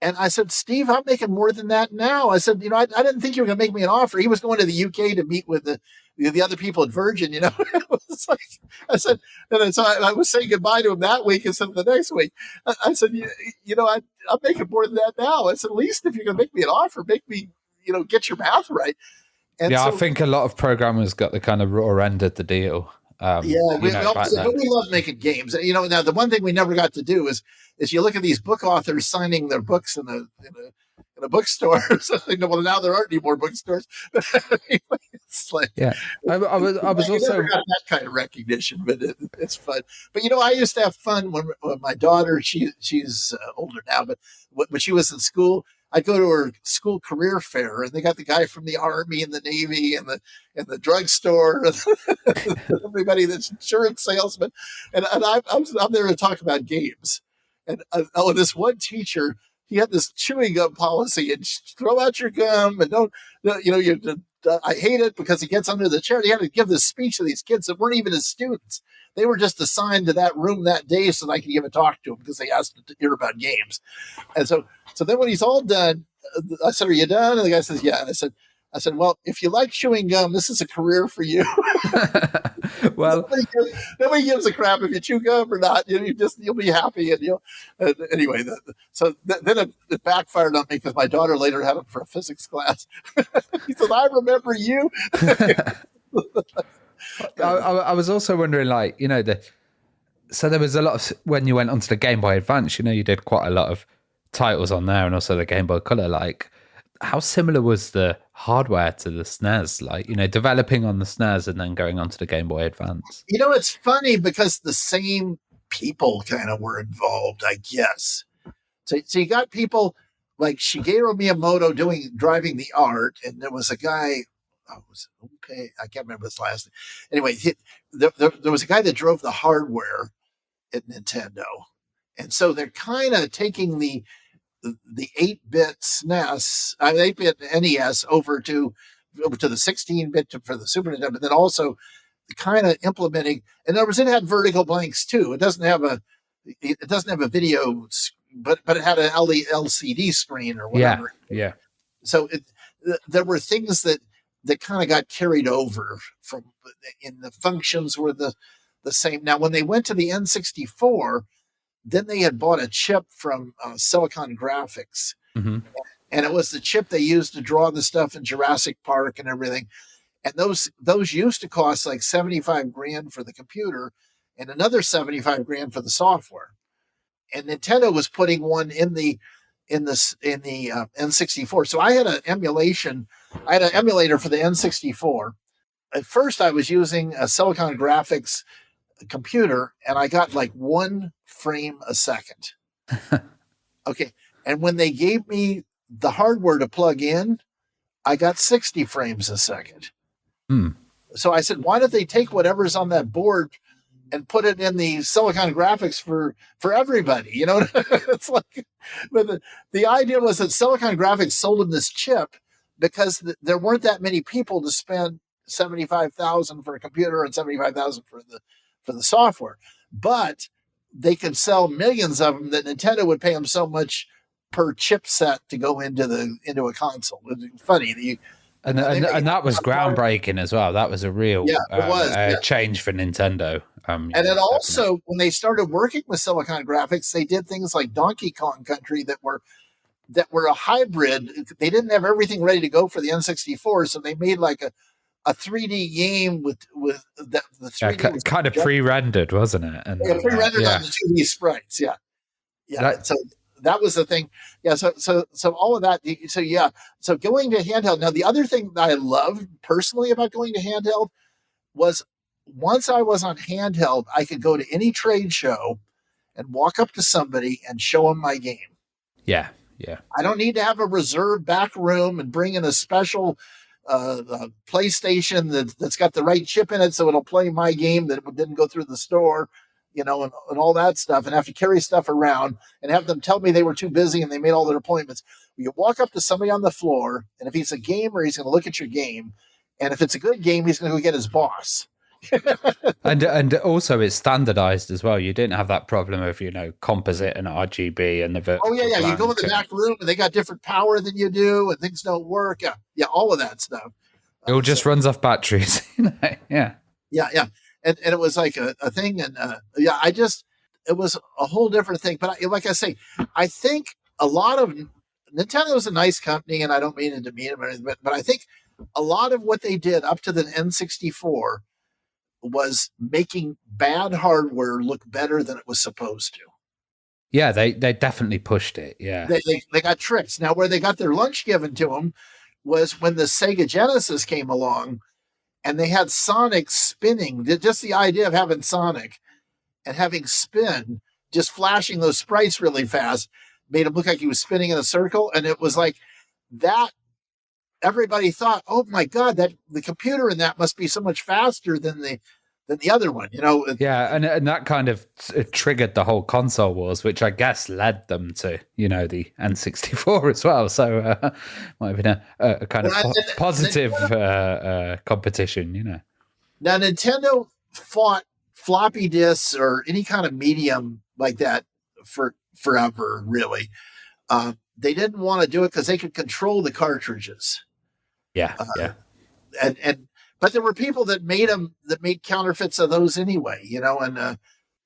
And I said, Steve, I'm making more than that now. I said, I didn't think you were going to make me an offer. He was going to the UK to meet with the other people at Virgin, It was like, I said, and so I was saying goodbye to him that week instead of the next week. I said, I'm making more than that now. I said, at least if you're going to make me an offer, make me, get your math right. And I think a lot of programmers got the kind of raw end of the deal. We love making games. Now the one thing we never got to do is you look at these book authors signing their books in a bookstore. Well, now there aren't any more bookstores. It's like, I was also never got that kind of recognition, but it's fun. But I used to have fun when my daughter, she's older now, but when she was in school, I'd go to her school career fair, and they got the guy from the Army and the Navy and the drugstore, and everybody that's insurance salesman, and I'm there to talk about games. And this one teacher, he had this chewing gum policy, and throw out your gum, and don't, I hate it because he gets under the chair. He had to give this speech to these kids that weren't even his students. They were just assigned to that room that day so that I could give a talk to them because they asked to hear about games. And so then when he's all done, I said, "Are you done?" And the guy says, "Yeah." And I said, "Well, if you like chewing gum, this is a career for you." Well, nobody gives a crap if you chew gum or not. You'll be happy, and anyway. Then it backfired on me because my daughter later had him for a physics class. He said, "I remember you." I was also wondering, so there was a lot of, when you went onto the Game Boy Advance, you did quite a lot of titles on there, and also the Game Boy Color. How similar was the hardware to the SNES? Developing on the SNES and then going onto the Game Boy Advance. It's funny because the same people kind of were involved, I guess. So you got people like Shigeru Miyamoto driving the art, and there was a guy. I can't remember his last name. Anyway, there was a guy that drove the hardware at Nintendo, and so they're kind of taking the 8-bit SNES, 8-bit NES over to the 16-bit for the Super Nintendo, but then also kind of implementing. In other words, it had vertical blanks too. It doesn't have a video, but it had an LCD screen or whatever. Yeah. So there were things that kind of got carried over from, in the functions were the same. Now, when they went to the N64, then they had bought a chip from Silicon Graphics. Mm-hmm. And it was the chip they used to draw the stuff in Jurassic Park and everything. And those used to cost like $75,000 for the computer and another $75,000 for the software. And Nintendo was putting one in the N64. So I had an emulation. I had an emulator for the N64. At first, I was using a Silicon Graphics computer, and I got like 1 frame a second. Okay. And when they gave me the hardware to plug in, I got 60 frames a second. So I said, why don't they take whatever's on that board and put it in the Silicon Graphics for everybody? It's like, but the idea was that Silicon Graphics sold them this chip because there weren't that many people to spend $75,000 for a computer and $75,000 for the software, but they could sell millions of them that Nintendo would pay them so much per chipset to go into a console. It was funny. And that was groundbreaking as well. That was a real change for Nintendo. And then also, when they started working with Silicon Graphics, they did things like Donkey Kong Country that were a hybrid. They didn't have everything ready to go for the N64, so they made like a 3D game with the 3D kind of pre-rendered, wasn't it? And pre-rendered on the 2D sprites. Yeah. So that was the thing. Yeah. So all of that. So going to handheld. Now, the other thing that I loved personally about going to handheld was once I was on handheld, I could go to any trade show and walk up to somebody and show them my game. Yeah. I don't need to have a reserved back room and bring in a special PlayStation that's got the right chip in it so it'll play my game that didn't go through the store, and all that stuff, and have to carry stuff around and have them tell me they were too busy and they made all their appointments. You walk up to somebody on the floor, and if he's a gamer, he's going to look at your game, and if it's a good game, he's going to go get his boss. and also it's standardized as well. You didn't have that problem of composite and RGB and the vertical. Oh yeah. You go in the back room and they got different power than you do, and things don't work. Yeah, all of that stuff. It all just runs off batteries. Yeah. And it was like a thing, and it was a whole different thing. But like I say, I think a lot of Nintendo is a nice company, and I don't mean it to mean it, but I think a lot of what they did up to the N64 was making bad hardware look better than it was supposed to. Yeah, they definitely pushed it. Yeah, they got tricks. Now, where they got their lunch given to them was when the Sega Genesis came along, and they had Sonic spinning. Just the idea of having Sonic and having spin, just flashing those sprites really fast, made him look like he was spinning in a circle, and it was like that. Everybody thought, "Oh my God, that the computer in that must be so much faster than the other one." Yeah, and that kind of triggered the whole console wars, which I guess led them to the N64 as well. So might have been a kind of positive competition. Now Nintendo fought floppy disks or any kind of medium like that for forever. Really, they didn't want to do it because they could control the cartridges. Yeah. But there were people that made counterfeits of those anyway, and well,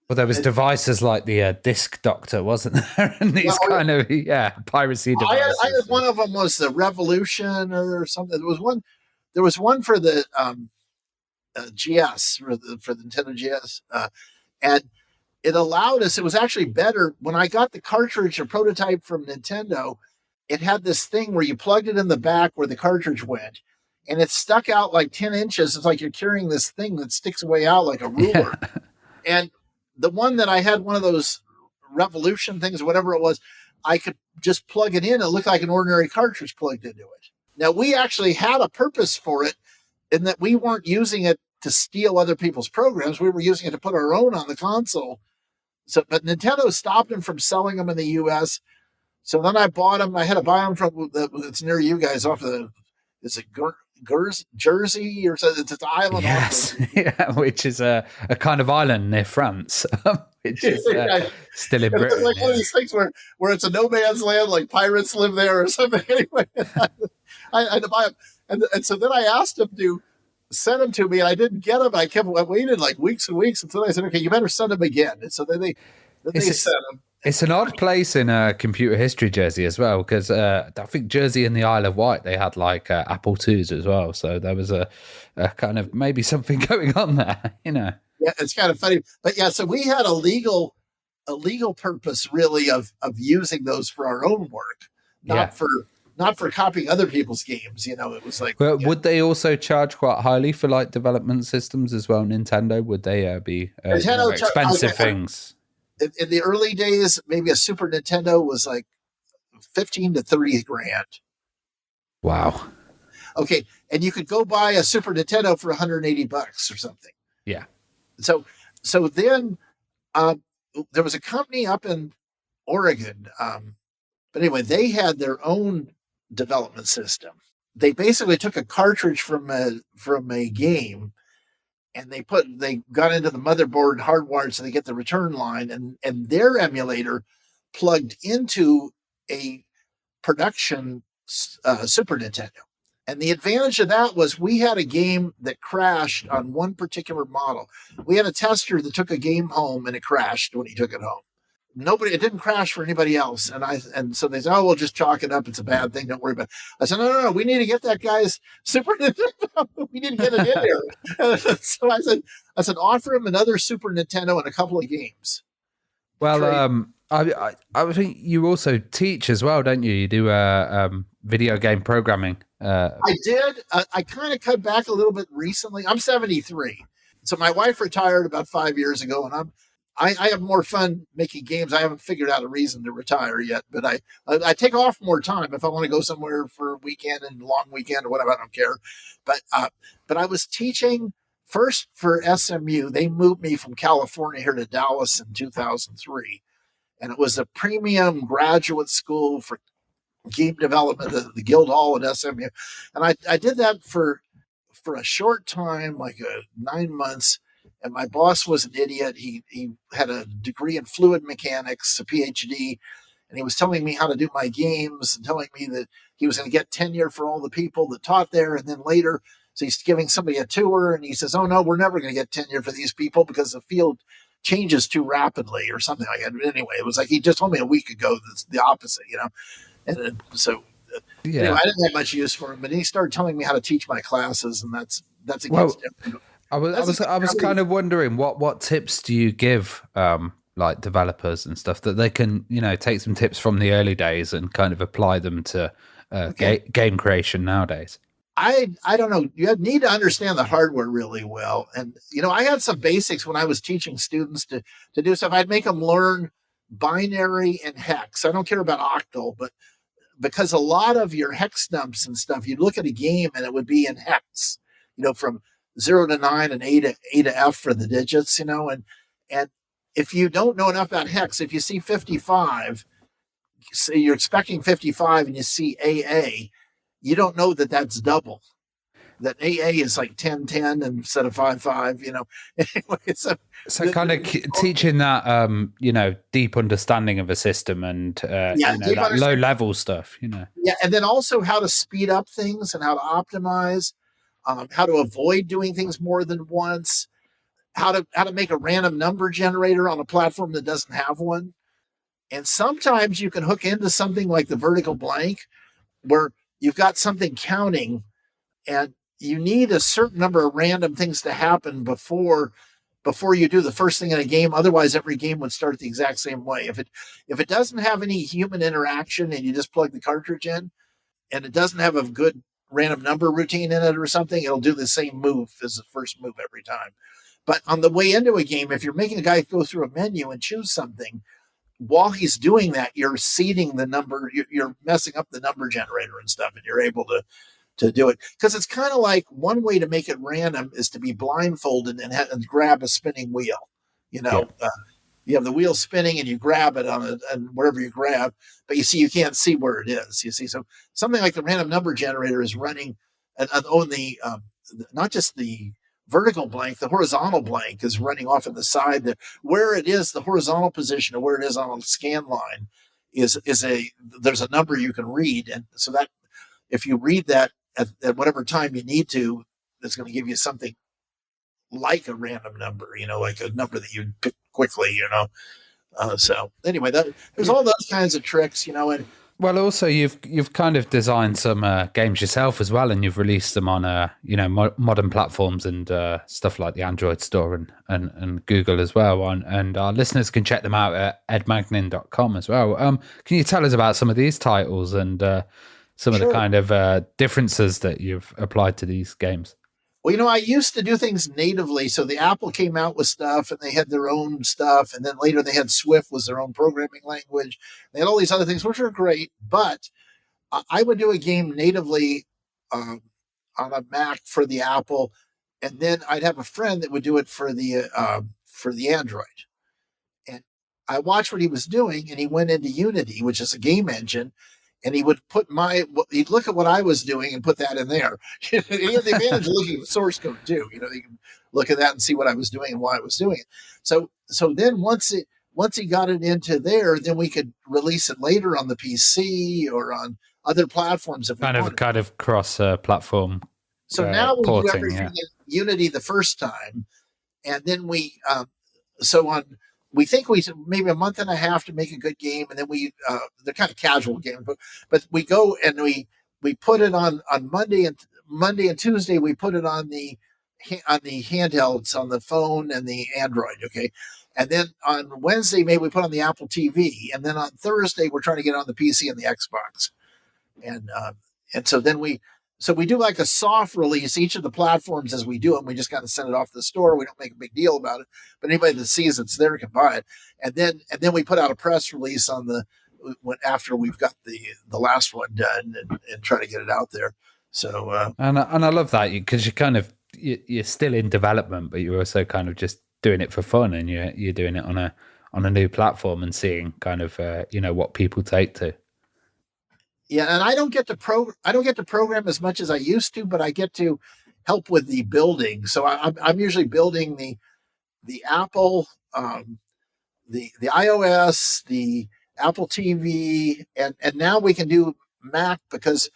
there was devices like the Disc Doctor, wasn't there? And these piracy devices. I had one of them was the Revolution or something. There was one for the GS for the Nintendo GS, and it allowed us. It was actually better when I got the cartridge, a prototype from Nintendo. It had this thing where you plugged it in the back where the cartridge went, and it stuck out like 10 inches. It's like you're carrying this thing that sticks way out like a ruler. Yeah. And the one that I had, one of those Revolution things, whatever it was, I could just plug it in. It looked like an ordinary cartridge plugged into it. Now, we actually had a purpose for it in that we weren't using it to steal other people's programs. We were using it to put our own on the console. But Nintendo stopped them from selling them in the U.S., so then I bought them. I had to buy them from it's near you guys off of is it Jersey or something? It's an island. Yes, which is a kind of island near France, which is still in Britain. It's like one of these things where it's a no man's land, like pirates live there or something. Anyway, I had to buy them, and so then I asked them to send them to me, and I didn't get them. I waited like weeks and weeks until I said, "Okay, you better send them again." And so then they sent them. It's an odd place in computer history, Jersey, as well, because I think Jersey and the Isle of Wight, they had like Apple IIs as well. So there was a kind of maybe something going on there, Yeah, it's kind of funny. But yeah, so we had a legal purpose really of using those for our own work, not for copying other people's games. It was like. Well, would they also charge quite highly for like development systems as well? Nintendo, would they be expensive things? In the early days, maybe a Super Nintendo was like 15 to 30 grand. Wow. Okay. And you could go buy a Super Nintendo for $180 or something. Yeah. So then there was a company up in Oregon. But anyway, they had their own development system. They basically took a cartridge from a game, and they got into the motherboard hardwired so they get the return line, and their emulator plugged into a production Super Nintendo. And the advantage of that was we had a game that crashed on one particular model. We had a tester that took a game home and it crashed when he took it home. It didn't crash for anybody else. And so they said, "Oh, we'll just chalk it up. It's a bad thing. Don't worry about it." I said, no. We need to get that guy's Super Nintendo. We need to get it in there. So I said, offer him another Super Nintendo and a couple of games. Well, I think you also teach as well, don't you? You do video game programming. I did. I kind of cut back a little bit recently. I'm 73. So my wife retired about 5 years ago, and I have more fun making games. I haven't figured out a reason to retire yet, but I take off more time if I want to go somewhere for a weekend and long weekend or whatever. I don't care. But I was teaching first for SMU. They moved me from California here to Dallas in 2003, and it was a premium graduate school for game development at the Guild Hall at SMU, and I did that for a short time, like 9 months. And my boss was an idiot. He had a degree in fluid mechanics, a PhD, and he was telling me how to do my games and telling me that he was going to get tenure for all the people that taught there. And then later, so he's giving somebody a tour, and he says, "Oh no, we're never going to get tenure for these people because the field changes too rapidly," or something like that. Anyway, it was like he just told me a week ago that's the opposite, you know. And so anyway, I didn't have much use for him, but he started telling me how to teach my classes, and that's against him. I was kind of wondering what tips do you give like developers and stuff that they can, you know, take some tips from the early days and kind of apply them to game creation nowadays? I don't know. You need to understand the hardware really well. And, you know, I had some basics when I was teaching students to do stuff. I'd make them learn binary and hex. I don't care about octal, but because a lot of your hex dumps and stuff, you'd look at a game and it would be in hex, you know, from 0 to 9 and A to F for the digits, you know, and if you don't know enough about hex, if you see 55, so you're expecting 55 and you see AA, you don't know that that's double. That AA is like 10-10 instead of 5-5, you know. So kind of teaching that, you know, deep understanding of a system and you know, that low level stuff, you know. Yeah, and then also how to speed up things and how to optimize. How to avoid doing things more than once, how to make a random number generator on a platform that doesn't have one. And sometimes you can hook into something like the vertical blank where you've got something counting and you need a certain number of random things to happen before you do the first thing in a game. Otherwise, every game would start the exact same way. If it doesn't have any human interaction and you just plug the cartridge in and it doesn't have a good random number routine in it or something, it'll do the same move as the first move every time. But on the way into a game, if you're making a guy go through a menu and choose something, while he's doing that, you're seeding the number, you're messing up the number generator and stuff, and you're able to do it. Because it's kind of like one way to make it random is to be blindfolded and grab a spinning wheel, you know. Yeah. You have the wheel spinning and you grab it and wherever you grab, but you can't see where it is. You see, so something like the random number generator is running on the not just the vertical blank, the horizontal blank is running off on the side. Where it is, the horizontal position of where it is on a scan line there's a number you can read, and so that if you read that at whatever time you need to, it's going to give you something like a random number, you know, like a number that you pick quickly, you know. So anyway, there's all those kinds of tricks, you know. And well, also you've kind of designed some games yourself as well, and you've released them on you know, modern platforms and stuff like the Android store and Google as well. And our listeners can check them out at edmagnin.com as well. Can you tell us about some of these titles and some of the kind of differences that you've applied to these games? Well, you know, I used to do things natively. So the Apple came out with stuff and they had their own stuff. And then later they had Swift was their own programming language. They had all these other things, which are great. But I would do a game natively on a Mac for the Apple. And then I'd have a friend that would do it for the Android. And I watched what he was doing, and he went into Unity, which is a game engine. And he would he'd look at what I was doing and put that in there. He had the advantage of looking at the source code too. You know, you can look at that and see what I was doing and why I was doing it. So then once he got it into there, then we could release it later on the PC or on other platforms. If kind of cross platform. So now we porting, do everything in Unity the first time, and then we we think we maybe a month and a half to make a good game, and then they're kind of casual games, but we go and we put it on Monday and Tuesday we put it on the handhelds, on the phone and the Android, okay, and then on Wednesday maybe we put on the Apple TV, and then on Thursday we're trying to get on the PC and the Xbox, and so then we so we do like a soft release each of the platforms as we do them. We just kind of send it off to the store. We don't make a big deal about it, but anybody that sees it's there can buy it. And then we put out a press release on after we've got the last one done and try to get it out there. So and I love that because you're still in development, but you're also kind of just doing it for fun, and you're doing it on a new platform and seeing kind of what people take to. Yeah, and I don't get to program as much as I used to, but I get to help with the building. So I'm usually building the Apple, the iOS, the Apple TV, and now we can do Mac, because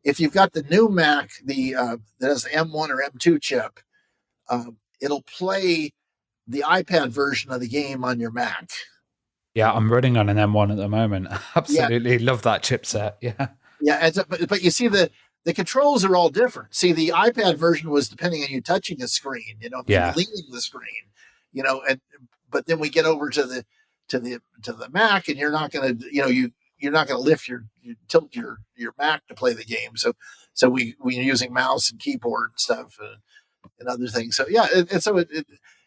if you've got the new Mac, that has the M1 or M2 chip, it'll play the iPad version of the game on your Mac. Yeah, I'm running on an M1 at the moment. Absolutely love that chipset. Yeah. Yeah, but you see the controls are all different. See, the iPad version was depending on you touching a screen, leaning the screen, but then we get over to the Mac, and you're not going to, you're not going to tilt your Mac to play the game. So we're using mouse and keyboard and stuff and other things. So yeah,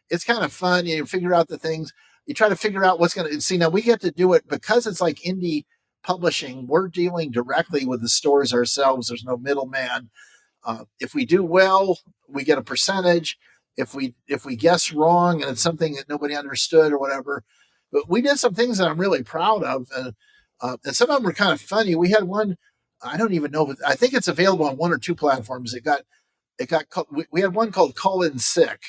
it's kind of fun. You figure out the things. You try to figure out what's going to see. Now we get to do it because it's like indie publishing. We're dealing directly with the stores ourselves. There's no middleman. If we do well, we get a percentage. If we guess wrong and it's something that nobody understood or whatever, but we did some things that I'm really proud of, and some of them were kind of funny. We had one, I don't even know, but I think it's available on one or two platforms. We had one called Call In Sick.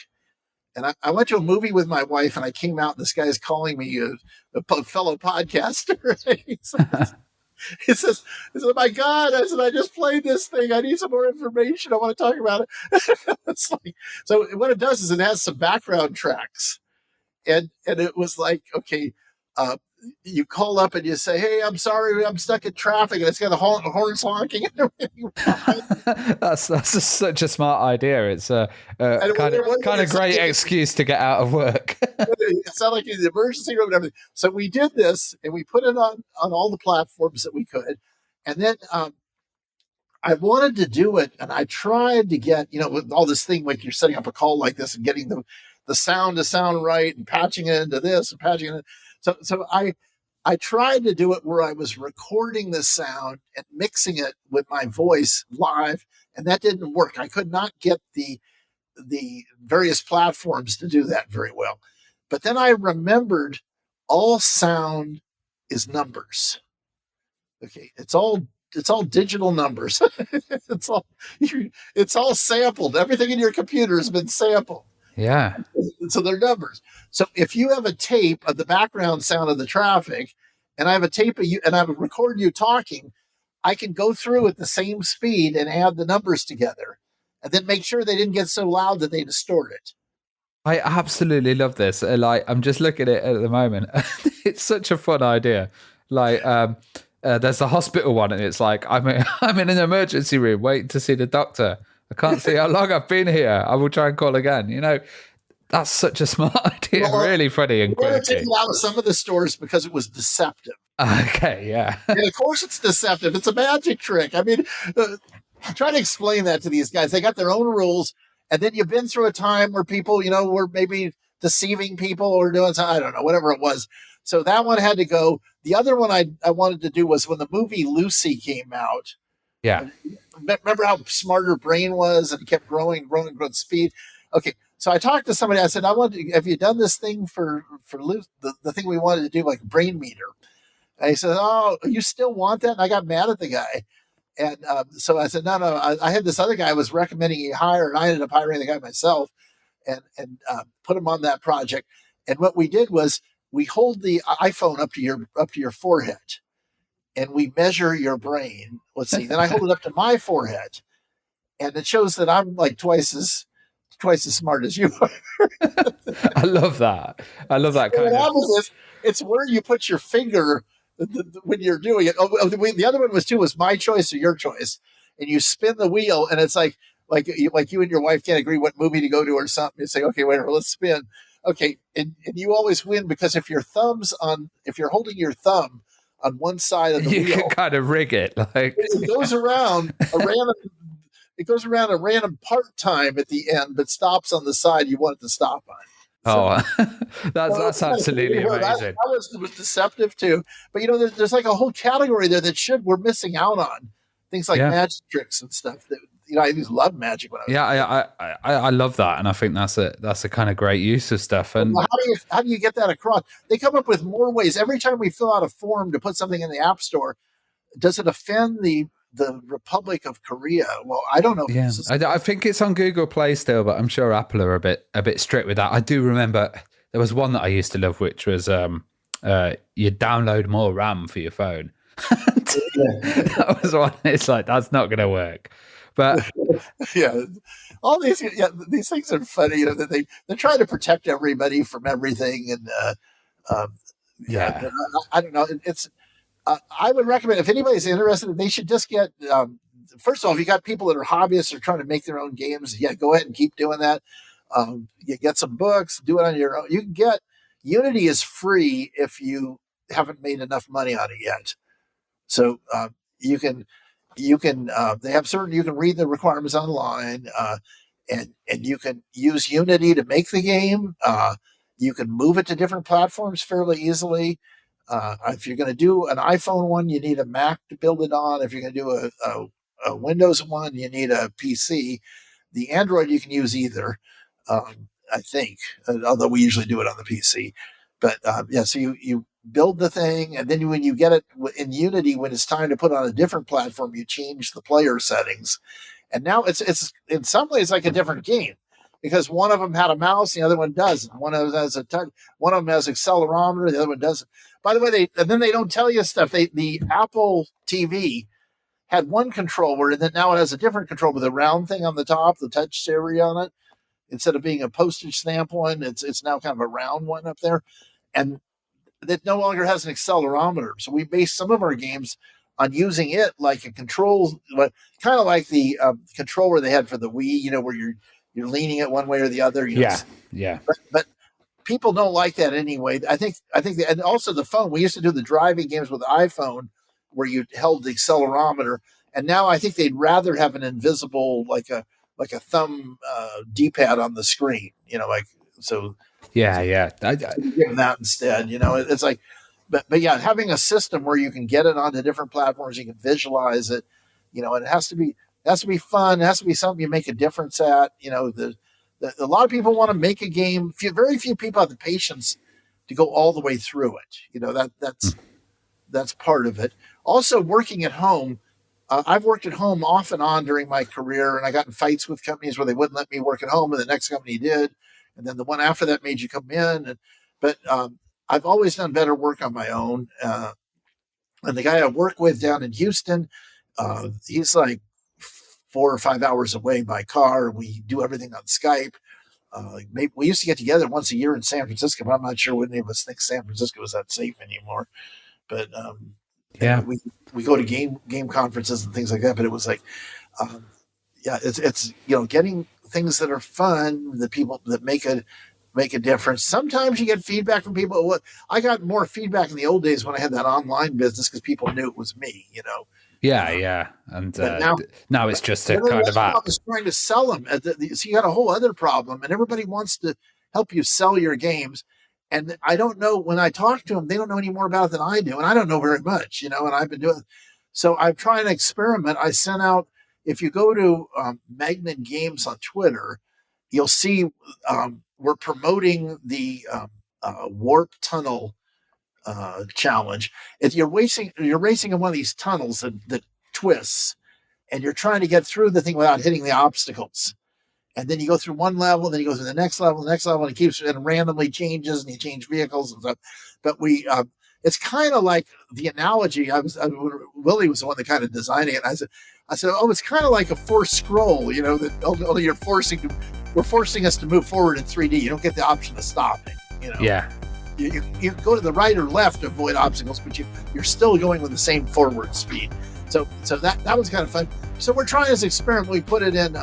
And I went to a movie with my wife, and I came out, and this guy's calling me a fellow podcaster. He says, "Oh my God!" I said, "I just played this thing. I need some more information. I want to talk about it." It's like, so what it does is it has some background tracks, and it was like, okay, you call up and you say, "Hey, I'm sorry, I'm stuck in traffic," and it's got the horns honking and everything. That's such a smart idea. It's a kind of great excuse to get out of work. It sounded like the emergency room and everything. So we did this, and we put it on all the platforms that we could, and then I wanted to do it, and I tried to get, with all this thing, like you're setting up a call like this and getting the sound to sound right and patching it into this and patching it. So I tried to do it where I was recording the sound and mixing it with my voice live, and that didn't work. I could not get the various platforms to do that very well. But then I remembered all sound is numbers. Okay, it's all digital numbers. it's all sampled. Everything in your computer has been sampled. Yeah. So they're numbers. So if you have a tape of the background sound of the traffic, and I have a tape of you, and I would record you talking, I can go through at the same speed and add the numbers together, and then make sure they didn't get so loud that they distort it. I absolutely love this. I'm just looking at it at the moment. It's such a fun idea. There's the hospital one, and it's like, I'm in an emergency room waiting to see the doctor. I can't see how long I've been here. I will try and call again. That's such a smart idea. Well, really funny and quirky. We're taking it out of some of the stores because it was deceptive. Okay, yeah. And of course it's deceptive. It's a magic trick. I mean, try to explain that to these guys. They got their own rules. And then you've been through a time where people, were maybe deceiving people or doing something, I don't know, whatever it was. So that one had to go. The other one I wanted to do was when the movie Lucy came out. Yeah. Remember how smart her brain was, and it kept growing speed? Okay. So I talked to somebody. I said, have you done this thing for Lucy, the thing we wanted to do, like brain meter? And he said, "Oh, you still want that?" And I got mad at the guy. And so I said, no. I had this other guy was recommending he hire, and I ended up hiring the guy myself and put him on that project. And what we did was we hold the iPhone up to your forehead, and we measure your brain. Let's see. Then I hold it up to my forehead, and it shows that I'm like twice as smart as you are. I love that. Kind of. It's where you put your finger when you're doing it. The other one was my choice or your choice, and you spin the wheel, and it's like you and your wife can't agree what movie to go to or something. You say, "Okay, wait, let's spin." Okay, and you always win because if you're holding your thumb on one side of the wheel, you can kind of rig it. Like it goes around a random it goes around a random part time at the end, but stops on the side you want it to stop on. That's absolutely amazing. That was deceptive too. But there's like a whole category there that we're missing out on. Things like magic tricks and stuff that I used to love magic when I was I love that, and I think that's a kind of great use of stuff. And how do you get that across? They come up with more ways. Every time we fill out a form to put something in the App Store, does it offend the Republic of Korea? Well, I don't know. Yeah, I think it's on Google Play still, but I'm sure Apple are a bit strict with that. I do remember there was one that I used to love, which was you download more RAM for your phone. That was one. It's like, that's not going to work. But all these things are funny. That they're trying to protect everybody from everything, and I don't know. It's I would recommend, if anybody's interested, they should just get. First of all, if you got people that are hobbyists or trying to make their own games, go ahead and keep doing that. You get some books, do it on your own. You can get Unity is free if you haven't made enough money on it yet. So you can they have certain, you can read the requirements online, and you can use Unity to make the game. You can move it to different platforms fairly easily. If you're going to do an iPhone one, you need a Mac to build it on. If you're going to do a Windows one, you need a PC. The Android, you can use either, I think, although we usually do it on the PC. But so you build the thing, and then when you get it in Unity, when it's time to put it on a different platform, you change the player settings. And now it's in some ways like a different game, because one of them had a mouse, the other one doesn't. One of them has a touch, one of them has accelerometer, the other one doesn't. By the way, they don't tell you stuff. The Apple TV had one controller, and then now it has a different controller with a round thing on the top, the touch area on it. Instead of being a postage stamp one, it's now kind of a round one up there. And that no longer has an accelerometer. So we base some of our games on using it like a control, kind of like the controller they had for the Wii, where you're leaning it one way or the other. But people don't like that anyway. I think and also the phone. We used to do the driving games with the iPhone where you held the accelerometer, and now I think they'd rather have an invisible, like a thumb D-pad on the screen. So. Yeah. Give that instead. It's like, but having a system where you can get it onto different platforms, you can visualize it, and it has to be fun. It has to be something you make a difference at. A lot of people want to make a game. Very few people have the patience to go all the way through it. That's part of it. Also, working at home. I've worked at home off and on during my career, and I got in fights with companies where they wouldn't let me work at home, and the next company did. And then the one after that made you come in. But I've always done better work on my own. And the guy I work with down in Houston, he's like 4 or 5 hours away by car. We do everything on Skype. Maybe we used to get together once a year in San Francisco, but I'm not sure any of us think San Francisco is that safe anymore. But we go to game conferences and things like that. But it was like, it's getting things that are fun, the people that make a difference. Sometimes you get feedback from people. I got more feedback in the old days when I had that online business because people knew it was me, Yeah. And now it's just a kind of app. Is trying to sell them. So you got a whole other problem, and everybody wants to help you sell your games. And I don't know, when I talk to them, they don't know any more about it than I do. And I don't know very much, and I've been doing. So I'm trying to experiment. I sent out, if you go to Magnin Games on Twitter, you'll see we're promoting the Warp Tunnel challenge. You're racing in one of these tunnels that twists, and you're trying to get through the thing without hitting the obstacles. And then you go through one level, then you go through the next level, and it keeps and randomly changes, and you change vehicles and stuff. But it's kind of like the analogy. Willie was the one that kind of designed it. And I said, it's kind of like a forced scroll, that only we're forcing us to move forward in 3D. You don't get the option of stopping, Yeah. You go to the right or left to avoid obstacles, but you're still going with the same forward speed. So that was kind of fun. So we're trying this experiment. We put it in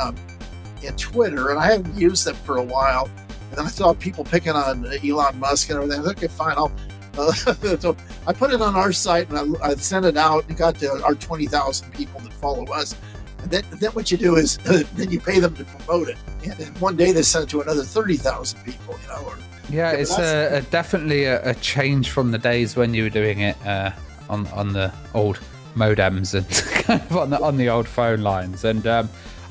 Twitter, and I haven't used it for a while. And then I saw people picking on Elon Musk and everything. I said, okay, fine, so I put it on our site, and I sent it out, and got to our 20,000 people that follow us. And then what you do is then you pay them to promote it, and in one day they send it to another 30,000 people. Yeah, it's definitely a change from the days when you were doing it on the old modems and kind of on the old phone lines. And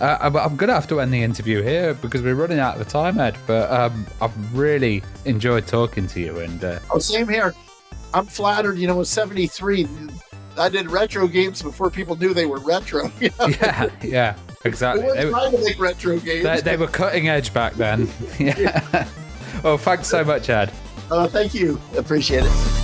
I'm gonna have to end the interview here because we're running out of time, Ed. But I've really enjoyed talking to you. And same here. I'm flattered. With 73, I did retro games before people knew they were retro. Yeah, exactly. They weren't trying to make retro games. They were cutting edge back then. Yeah. Well, thanks so much, Ed. Thank you. Appreciate it.